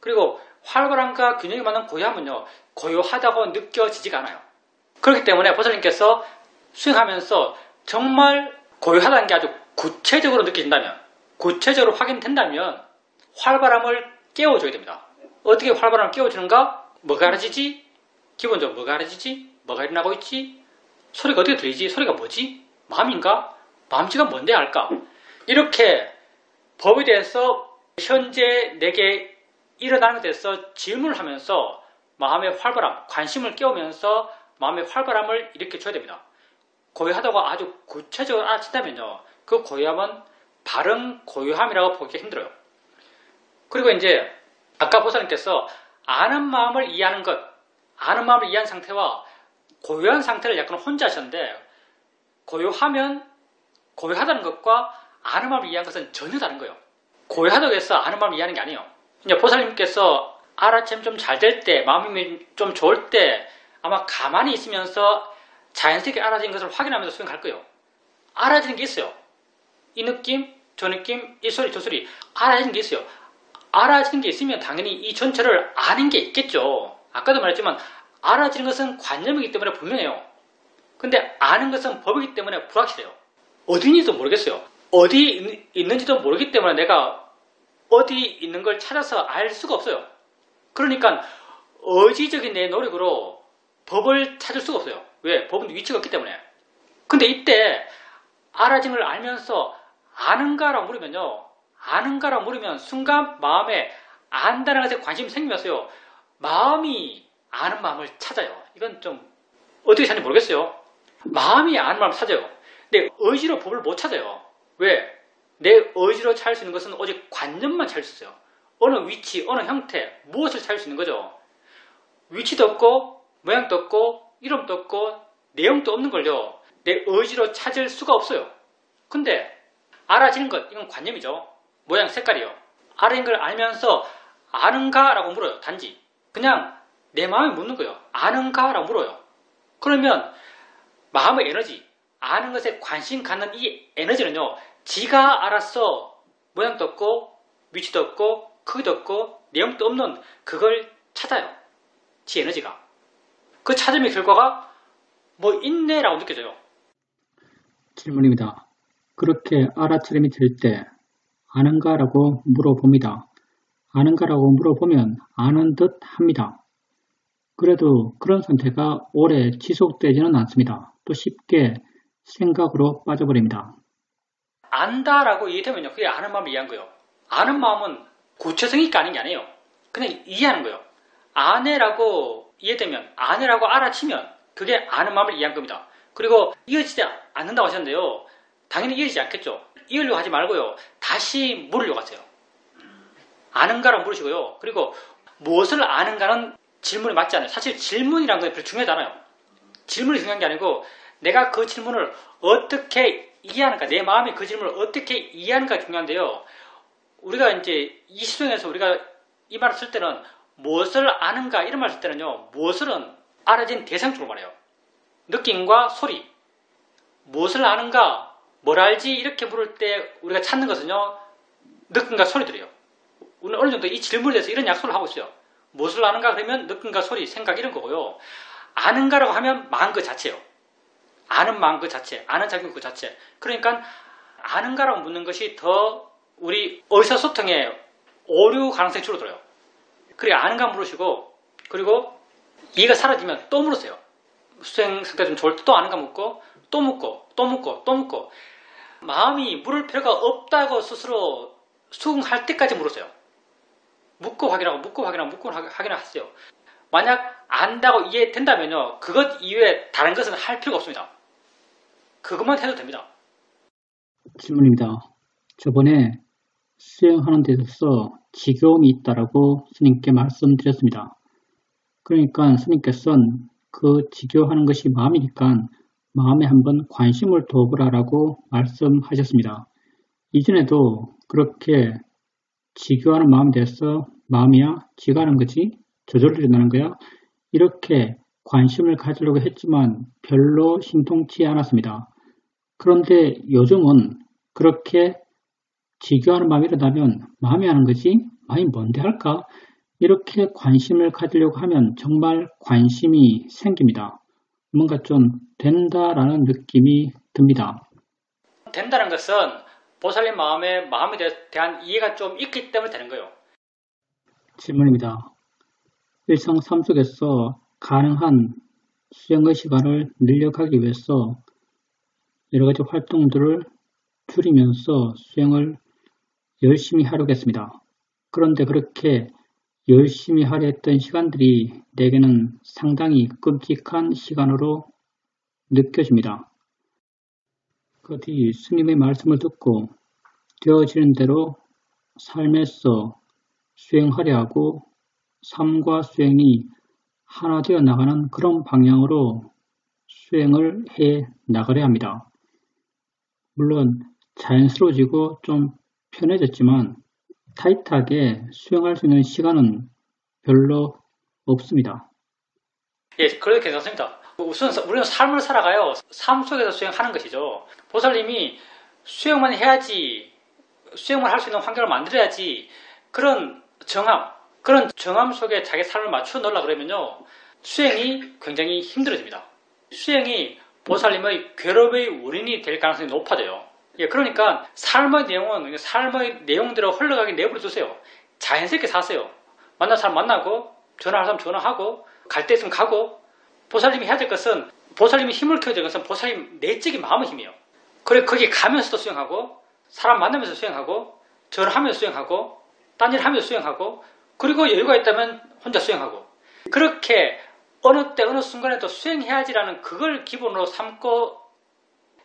그리고 활발함과 균형이 맞는 고요함은요, 고요하다고 느껴지지가 않아요. 그렇기 때문에 보살님께서 수행하면서 정말 고요하다는 게 아주 구체적으로 느껴진다면, 구체적으로 확인된다면 활발함을 깨워줘야 됩니다. 어떻게 활발함을 깨워주는가? 뭐가 가르치지? 기본적으로 뭐가 가르치지? 뭐가 일어나고 있지? 소리가 어떻게 들리지? 소리가 뭐지? 마음인가? 마음씨가 뭔데 알까? 이렇게 법에 대해서 현재 내게 일어나는 것에 대해서 질문을 하면서 마음의 활발함, 관심을 깨우면서 마음의 활발함을 일으켜줘야 됩니다. 고요하다고 아주 구체적으로 알아친다면요, 그 고요함은 바른 고요함이라고 보기가 힘들어요. 그리고 이제 아까 보살님께서 아는 마음을 이해하는 것, 아는 마음을 이해한 상태와 고요한 상태를 약간 혼자 하셨는데, 고요하다는 것과 아는 마음을 이해한 것은 전혀 다른 거예요. 고요하다고 해서 아는 마음을 이해하는 게 아니에요. 이제 보살님께서 알아채면 좀 잘 될 때, 마음이 좀 좋을 때 아마 가만히 있으면서 자연스럽게 알아지는 것을 확인하면서 수행할 거예요. 알아지는 게 있어요. 이 느낌, 저 느낌, 이 소리, 저 소리, 알아지는 게 있어요. 알아지는 게 있으면 당연히 이 전체를 아는 게 있겠죠. 아까도 말했지만 알아지는 것은 관념이기 때문에 분명해요. 근데 아는 것은 법이기 때문에 불확실해요. 어디 있는지도 모르겠어요. 어디 있는지도 모르기 때문에 내가 어디 있는 걸 찾아서 알 수가 없어요. 그러니까 의지적인 내 노력으로 법을 찾을 수가 없어요. 왜? 법은 위치가 없기 때문에. 근데 이때 알아지는 걸 알면서 아는가라고 물으면요, 아는가라고 물으면 순간 마음에 안다는 것에 관심이 생기면서요, 마음이 아는 마음을 찾아요. 이건 좀 어떻게 찾는지 모르겠어요. 마음이 아는 마음을 찾아요. 근데 의지로 법을 못 찾아요. 왜? 내 의지로 찾을 수 있는 것은 오직 관념만 찾을 수 있어요. 어느 위치, 어느 형태, 무엇을 찾을 수 있는 거죠. 위치도 없고 모양도 없고 이름도 없고 내용도 없는 걸요, 내 의지로 찾을 수가 없어요. 근데 알아지는 것, 이건 관념이죠. 모양, 색깔이요. 알아진 걸 알면서 아는가? 라고 물어요. 단지 그냥 내 마음이 묻는 거예요. 아는가? 라고 물어요. 그러면 마음의 에너지, 아는 것에 관심 갖는 이 에너지는요, 지가 알아서 모양도 없고 위치도 없고 크기도 없고 내용도 없는 그걸 찾아요. 지 에너지가. 그 찾음의 결과가 뭐 있네라고 느껴져요. 질문입니다. 그렇게 알아차림이 될 때 아는가라고 물어봅니다. 아는가라고 물어보면 아는 듯 합니다. 그래도 그런 상태가 오래 지속되지는 않습니다. 또 쉽게 생각으로 빠져버립니다. 안다라고 이해되면요, 그게 아는 마음을 이해한 거예요. 아는 마음은 구체성이 있게 아는 게 아니에요. 그냥 이해하는 거예요. 아네라고 이해되면, 아네라고 알아치면 그게 아는 마음을 이해한 겁니다. 그리고 이어지지 않는다고 하셨는데요, 당연히 이어지지 않겠죠. 이으려고 하지 말고요, 다시 물으려고 하세요. 아는가라고 물으시고요. 그리고 무엇을 아는가는 질문에 맞지 않아요. 사실 질문이라는 건 별로 중요하지 않아요. 질문이 중요한 게 아니고 내가 그 질문을 어떻게 이해하는가, 내 마음이 그 질문을 어떻게 이해하는가 중요한데요. 우리가 이제 이 시중에서 우리가 이 말을 쓸 때는 무엇을 아는가 이런 말을 쓸 때는요, 무엇을은 알아진 대상 쪽으로 말해요. 느낌과 소리, 무엇을 아는가, 뭘 알지 이렇게 물을 때 우리가 찾는 것은요, 느낌과 소리들이에요. 우리는 어느 정도 이 질문에 대해서 이런 약속을 하고 있어요. 무엇을 아는가 그러면 느낌과 소리, 생각 이런 거고요. 아는가라고 하면 마음 그 자체예요. 아는 마음 그 자체, 아는 작용 그 자체. 그러니까 아는가라고 묻는 것이 더 우리 의사소통에 오류 가능성이 줄어들어요. 그래, 아는가 물으시고, 그리고 이해가 사라지면 또 물으세요. 수행 상태가 좀 좋을 때 또 아는가 묻고, 또 묻고, 또 묻고, 또 묻고. 마음이 물을 필요가 없다고 스스로 수긍할 때까지 물으세요. 묻고 확인하고, 묻고 확인하고, 묻고 확인하세요. 만약 안다고 이해된다면요, 그것 이외에 다른 것은 할 필요가 없습니다. 그것만 해도 됩니다. 질문입니다. 저번에 수행하는 데 있어서 지겨움이 있다라고 스님께 말씀드렸습니다. 그러니까 스님께서는 그 지겨워하는 것이 마음이니까 마음에 한번 관심을 둬보라라고 말씀하셨습니다. 이전에도 그렇게 지겨워하는 마음에 대해서 마음이야? 지가 하는 거지? 저절로 일어나는 거야? 이렇게 관심을 가지려고 했지만 별로 신통치 않았습니다. 그런데 요즘은 그렇게 지겨워하는 마음이 일어나면 마음이 하는 거지? 마음이 뭔데 할까? 이렇게 관심을 가지려고 하면 정말 관심이 생깁니다. 뭔가 좀 된다라는 느낌이 듭니다. 된다는 것은 보살님 마음에 대한 이해가 좀 있기 때문에 되는 거예요. 질문입니다. 일상 삶 속에서 가능한 수행의 시간을 늘려가기 위해서 여러 가지 활동들을 줄이면서 수행을 열심히 하려고 했습니다. 그런데 그렇게 열심히 하려 했던 시간들이 내게는 상당히 끔찍한 시간으로 느껴집니다. 그 뒤 스님의 말씀을 듣고 되어지는 대로 삶에서 수행하려 하고 삶과 수행이 하나 되어 나가는 그런 방향으로 수행을 해 나가려 합니다. 물론 자연스러워지고 좀 편해졌지만 타이트하게 수행할 수 있는 시간은 별로 없습니다. 예, 그래도 괜찮습니다. 우선 우리는 삶을 살아가요. 삶 속에서 수행하는 것이죠. 보살님이 수행만 해야지, 수행만 할 수 있는 환경을 만들어야지 그런 정함 속에 자기 삶을 맞춰 넣으려고 그러면요. 수행이 굉장히 힘들어집니다. 수행이 보살님의 괴롭의 원인이 될 가능성이 높아져요. 예, 그러니까 삶의 내용대로 흘러가게 내버려 두세요. 자연스럽게 사세요. 만날 사람 만나고 전화할 사람 전화하고 갈 데 있으면 가고 보살님이 해야 될 것은 보살님이 힘을 키워야 될 것은 보살님 내적인 마음의 힘이에요. 그래 거기 가면서도 수행하고 사람 만나면서 수행하고 전화하면서 수행하고 딴일 하면서 수행하고 그리고 여유가 있다면 혼자 수행하고 그렇게 어느 때 어느 순간에도 수행해야지라는 그걸 기본으로 삼고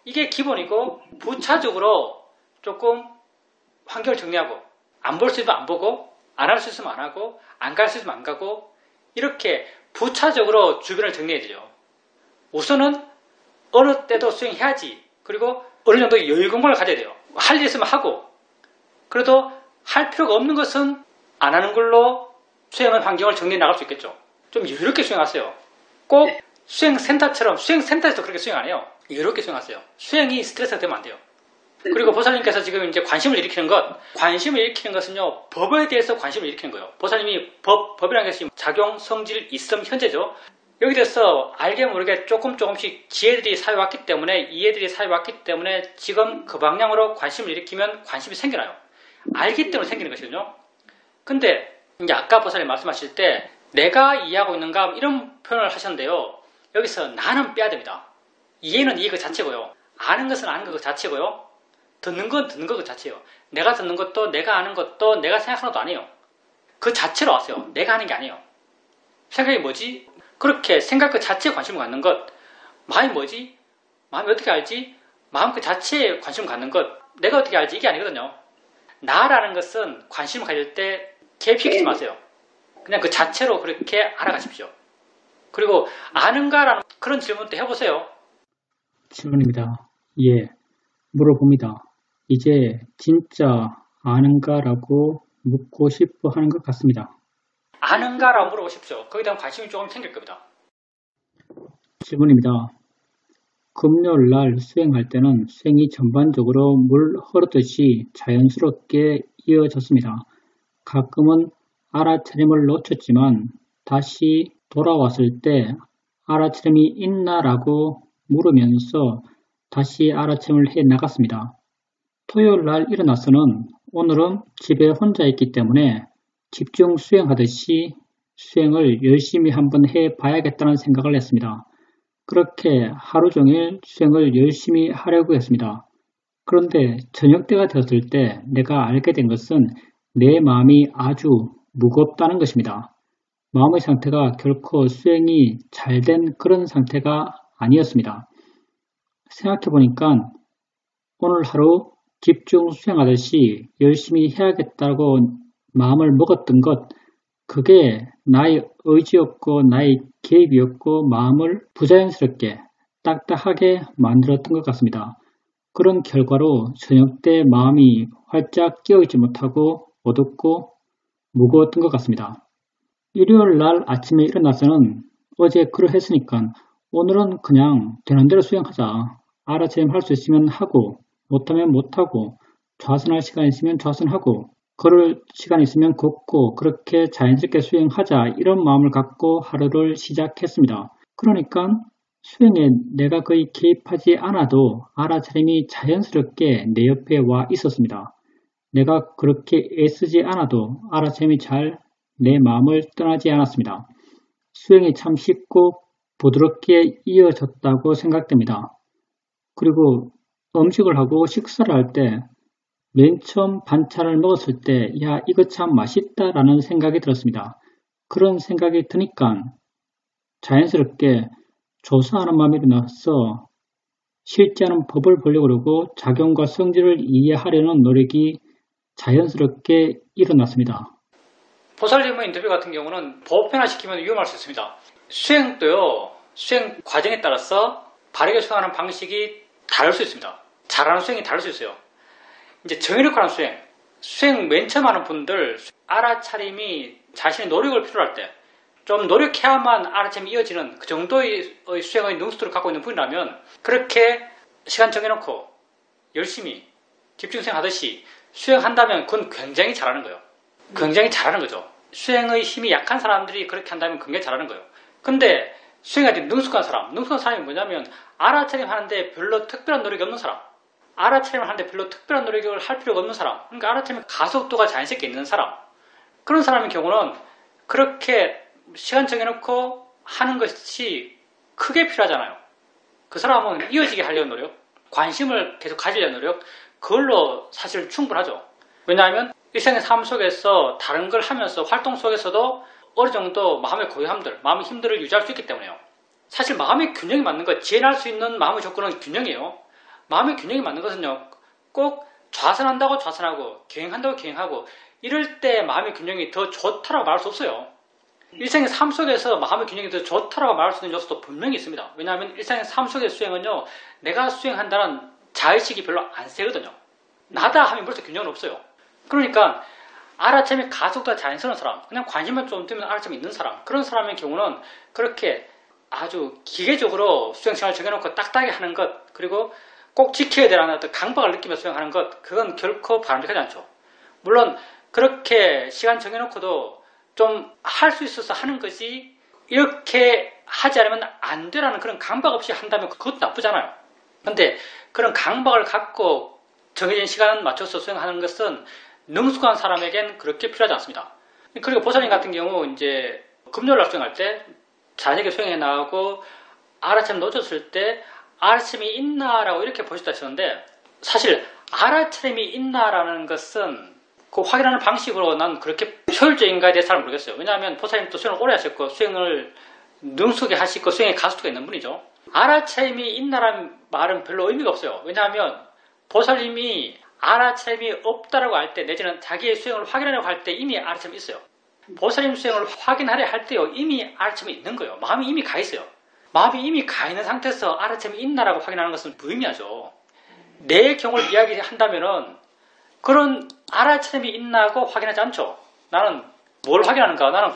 이게 기본이고 부차적으로 조금 환경을 정리하고 안 볼 수 있으면 안 보고 안 할 수 있으면 안 하고 안 갈 수 있으면 안 가고 이렇게 부차적으로 주변을 정리해야 돼요. 우선은 어느 때도 수행해야지. 그리고 어느 정도 여유 공간을 가져야 돼요. 할 일 있으면 하고 그래도 할 필요가 없는 것은 안 하는 걸로 수행의 환경을 정리해 나갈 수 있겠죠. 좀 여유롭게 수행하세요. 꼭 수행센터에서 그렇게 수행 안 해요. 여유롭게 수행하세요. 수행이 스트레스가 되면 안 돼요. 그리고 보살님께서 지금 이제 관심을 일으키는 것은요, 법에 대해서 관심을 일으키는 거예요. 보살님이 법이라는 것이 작용, 성질, 있음, 현재죠. 여기 대해서 알게 모르게 조금씩 지혜들이 쌓여왔기 때문에, 이해들이 쌓여왔기 때문에 지금 그 방향으로 관심을 일으키면 관심이 생겨나요. 알기 때문에 생기는 것이거든요. 근데 이제 아까 보살님 말씀하실 때 내가 이해하고 있는가 이런 표현을 하셨는데요. 여기서 나는 빼야 됩니다. 이해는 이해 그 자체고요. 아는 것은 아는 것 그 자체고요. 듣는 건 듣는 것 그 자체예요. 내가 듣는 것도 내가 아는 것도 내가 생각하는 것도 아니에요. 그 자체로 왔어요. 내가 하는 게 아니에요. 생각이 뭐지? 그렇게 생각 그 자체에 관심을 갖는 것. 마음이 뭐지? 마음이 어떻게 알지? 마음 그 자체에 관심을 갖는 것. 내가 어떻게 알지? 이게 아니거든요. 나라는 것은 관심을 가질 때 개입시키지 마세요. 그냥 그 자체로 그렇게 알아가십시오. 그리고 아는가라는 그런 질문도 해보세요. 질문입니다. 예, 물어봅니다. 이제 진짜 아는가라고 묻고 싶어 하는 것 같습니다. 아는가라고 물어보십시오. 거기에 대한 관심이 조금 생길 겁니다. 질문입니다. 금요일 날 수행할 때는 수행이 전반적으로 물 흐르듯이 자연스럽게 이어졌습니다. 가끔은 알아차림을 놓쳤지만 다시 돌아왔을 때 알아차림이 있나라고 물으면서 다시 알아차림을 해 나갔습니다. 토요일 날 일어나서는 오늘은 집에 혼자 있기 때문에 집중 수행하듯이 수행을 열심히 한번 해 봐야겠다는 생각을 했습니다. 그렇게 하루 종일 수행을 열심히 하려고 했습니다. 그런데 저녁 때가 되었을 때 내가 알게 된 것은 내 마음이 아주 무겁다는 것입니다. 마음의 상태가 결코 수행이 잘 된 그런 상태가 아니었습니다. 생각해보니까 오늘 하루 집중 수행하듯이 열심히 해야겠다고 마음을 먹었던 것, 그게 나의 의지였고 나의 계획이었고 마음을 부자연스럽게 딱딱하게 만들었던 것 같습니다. 그런 결과로 저녁 때 마음이 활짝 깨어있지 못하고 어둡고 무거웠던 것 같습니다. 일요일 날 아침에 일어나서는 어제 그러했으니까 오늘은 그냥 되는 대로 수행하자. 알아차림 할 수 있으면 하고 못하면 못하고 좌선할 시간 있으면 좌선하고 걸을 시간 있으면 걷고 그렇게 자연스럽게 수행하자 이런 마음을 갖고 하루를 시작했습니다. 그러니까 수행에 내가 거의 개입하지 않아도 알아차림이 자연스럽게 내 옆에 와 있었습니다. 내가 그렇게 애쓰지 않아도 알아차림이 잘 내 마음을 떠나지 않았습니다. 수행이 참 쉽고 부드럽게 이어졌다고 생각됩니다. 그리고 음식을 하고 식사를 할 때 맨 처음 반찬을 먹었을 때 야 이거 참 맛있다라는 생각이 들었습니다. 그런 생각이 드니까 자연스럽게 조사하는 마음이 일어나서 실제 하는 법을 보려고 그러고 작용과 성질을 이해하려는 노력이 자연스럽게 일어났습니다. 보살님의 인터뷰 같은 경우는 보편화시키면 위험할 수 있습니다. 수행도요, 수행 과정에 따라서 바르게 수행하는 방식이 다를 수 있습니다. 잘하는 수행이 다를 수 있어요. 이제 정해놓고 하는 수행 맨 처음 하는 분들, 알아차림이 자신의 노력을 필요로 할 때, 좀 노력해야만 알아차림이 이어지는 그 정도의 수행의 능수도를 갖고 있는 분이라면, 그렇게 시간 정해놓고 열심히 집중수행 하듯이 수행한다면 그건 굉장히 잘하는 거예요. 굉장히 잘하는 거죠. 수행의 힘이 약한 사람들이 그렇게 한다면 굉장히 잘하는 거예요. 근데 수행할 때 능숙한 사람이 뭐냐면 알아차림 하는데 별로 특별한 노력이 없는 사람, 알아차림을 하는데 별로 특별한 노력을 할 필요가 없는 사람, 그러니까 알아차림 가속도가 자연스럽게 있는 사람, 그런 사람의 경우는 그렇게 시간 정해놓고 하는 것이 크게 필요하잖아요. 그 사람은 이어지게 하려는 노력, 관심을 계속 가지려는 노력, 그걸로 사실 충분하죠. 왜냐하면 일상의 삶 속에서 다른 걸 하면서 활동 속에서도 어느 정도 마음의 고요함들, 마음의 힘들을 유지할 수 있기 때문에요. 사실 마음의 균형이 맞는 것, 지혜할 수 있는 마음의 조건은 균형이에요. 마음의 균형이 맞는 것은요, 꼭 좌선한다고 좌선하고, 기행한다고 기행하고, 이럴 때 마음의 균형이 더 좋다라고 말할 수 없어요. 일상의 삶 속에서 마음의 균형이 더 좋다라고 말할 수 있는 요소도 분명히 있습니다. 왜냐하면 일상의 삶 속의 수행은요, 내가 수행한다는 자의식이 별로 안 세거든요. 나다 하면 벌써 균형은 없어요. 그러니까 알아차림이 가속도가 자연스러운 사람, 그냥 관심만 좀 두면 알아차림이 있는 사람, 그런 사람의 경우는 그렇게 아주 기계적으로 수행시간을 정해놓고 딱딱하게 하는 것, 그리고 꼭 지켜야 되라는 어떤 강박을 느끼며 수행하는 것, 그건 결코 바람직하지 않죠. 물론 그렇게 시간 정해놓고도 좀 할 수 있어서 하는 것이, 이렇게 하지 않으면 안 되라는 그런 강박 없이 한다면 그것도 나쁘잖아요. 근데 그런 강박을 갖고 정해진 시간 맞춰서 수행하는 것은 능숙한 사람에겐 그렇게 필요하지 않습니다. 그리고 보살님 같은 경우 이제 금요일날 수행할 때 자녀에게 수행해 나가고 알아차림 놓쳤을 때 알아차림이 있나라고 이렇게 보셨다 하셨는데, 사실 알아차림이 있나라는 것은 그 확인하는 방식으로 난 그렇게 효율적인가에 대해서 잘 모르겠어요. 왜냐하면 보살님도 수행을 오래 하셨고 수행을 능숙하게 하시고 수행에 가속도가 있는 분이죠. 알아차림이 있나라는 말은 별로 의미가 없어요. 왜냐하면 보살님이 알아차림이 없다라고 할 때, 내지는 자기의 수행을 확인하려고 할 때 이미 알아차림이 있어요. 보살님 수행을 확인하려 할 때요, 이미 알아차림이 있는 거예요. 마음이 이미 가 있어요. 마음이 이미 가 있는 상태에서 알아차림이 있나라고 확인하는 것은 무의미하죠. 내 경우를 이야기한다면은 그런 알아차림이 있나고 확인하지 않죠. 나는 뭘 확인하는가? 나는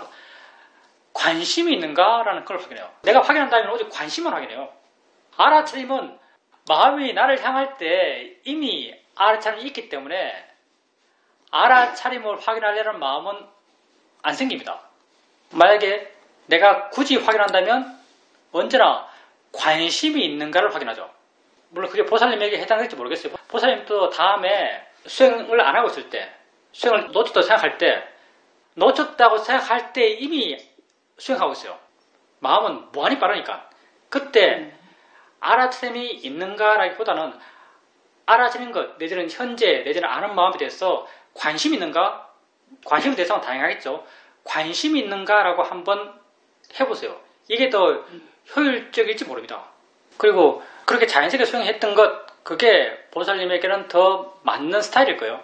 관심이 있는가라는 걸 확인해요. 내가 확인한다면 오직 관심만 확인해요. 알아차림은 마음이 나를 향할 때 이미 알아차림이 있기 때문에 알아차림을 확인하려는 마음은 안 생깁니다. 만약에 내가 굳이 확인한다면 언제나 관심이 있는가를 확인하죠. 물론 그게 보살님에게 해당될지 모르겠어요. 보살님도 다음에 수행을 안 하고 있을 때, 수행을 놓쳤다고 생각할 때, 놓쳤다고 생각할 때 이미 수행하고 있어요. 마음은 무한히 빠르니까. 그때 알아차림이 있는가라기보다는 알아차리는 것, 내지는 현재, 내지는 아는 마음에 대해서 관심이 있는가? 관심의 대상은 다양하겠죠. 관심이 있는가라고 한번 해보세요. 이게 더 효율적일지 모릅니다. 그리고 그렇게 자연스럽게 수행했던 것, 그게 보살님에게는 더 맞는 스타일일 거예요.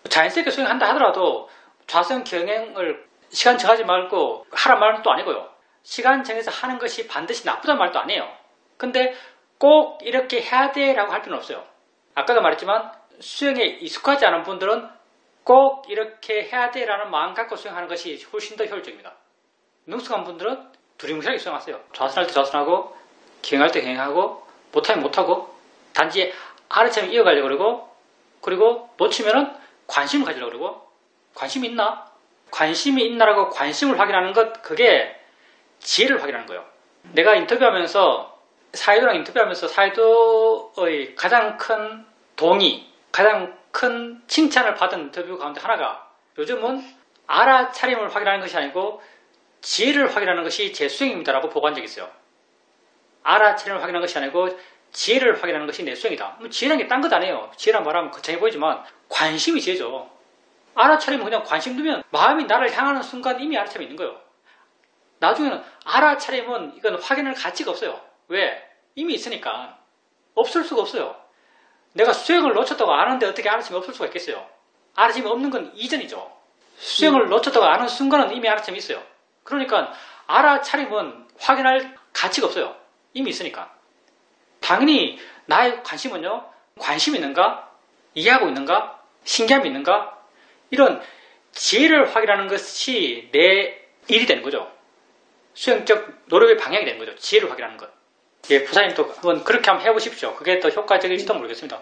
자연스럽게 수행한다 하더라도 좌선 경행을 시간 정하지 말고 하란 말은 또 아니고요. 시간 정해서 하는 것이 반드시 나쁘다는 말도 아니에요. 근데 꼭 이렇게 해야 돼라고 할 필요는 없어요. 아까도 말했지만 수행에 익숙하지 않은 분들은 꼭 이렇게 해야 돼라는 마음 갖고 수행하는 것이 훨씬 더 효율적입니다. 능숙한 분들은 두리뭉실하게 수행하세요. 좌선할 때 좌선하고, 기행할 때 기행하고, 못하면 못하고, 단지 알아차림 이어가려고 그러고, 그리고 놓치면은 관심을 가지려고 그러고, 관심이 있나? 관심이 있나라고 관심을 확인하는 것, 그게 지혜를 확인하는 거예요. 내가 인터뷰하면서, 사이도랑 인터뷰하면서 사이도의 가장 큰 동의, 가장 큰 칭찬을 받은 인터뷰 가운데 하나가, 요즘은 알아차림을 확인하는 것이 아니고 지혜를 확인하는 것이 제 수행입니다라고 보고한 적이 있어요. 알아차림을 확인하는 것이 아니고 지혜를 확인하는 것이 내 수행이다. 지혜라는 게 딴 것 아니에요. 지혜란 말하면 거창해 보이지만 관심이 지혜죠. 알아차림은 그냥 관심 두면 마음이 나를 향하는 순간 이미 알아차림이 있는 거예요. 나중에는 알아차림은 이건 확인할 가치가 없어요. 왜? 이미 있으니까. 없을 수가 없어요. 내가 수행을 놓쳤다고 아는데 어떻게 알아차림이 없을 수가 있겠어요? 알아차림이 없는 건 이전이죠. 수행을 놓쳤다고 아는 순간은 이미 알아차림이 있어요. 그러니까 알아차림은 확인할 가치가 없어요. 이미 있으니까. 당연히 나의 관심은요, 관심이 있는가? 이해하고 있는가? 신기함이 있는가? 이런 지혜를 확인하는 것이 내 일이 되는 거죠. 수행적 노력의 방향이 되는 거죠. 지혜를 확인하는 것. 예, 부사님도 한번 그렇게 한번 해보십시오. 그게 더 효과적일지도 모르겠습니다.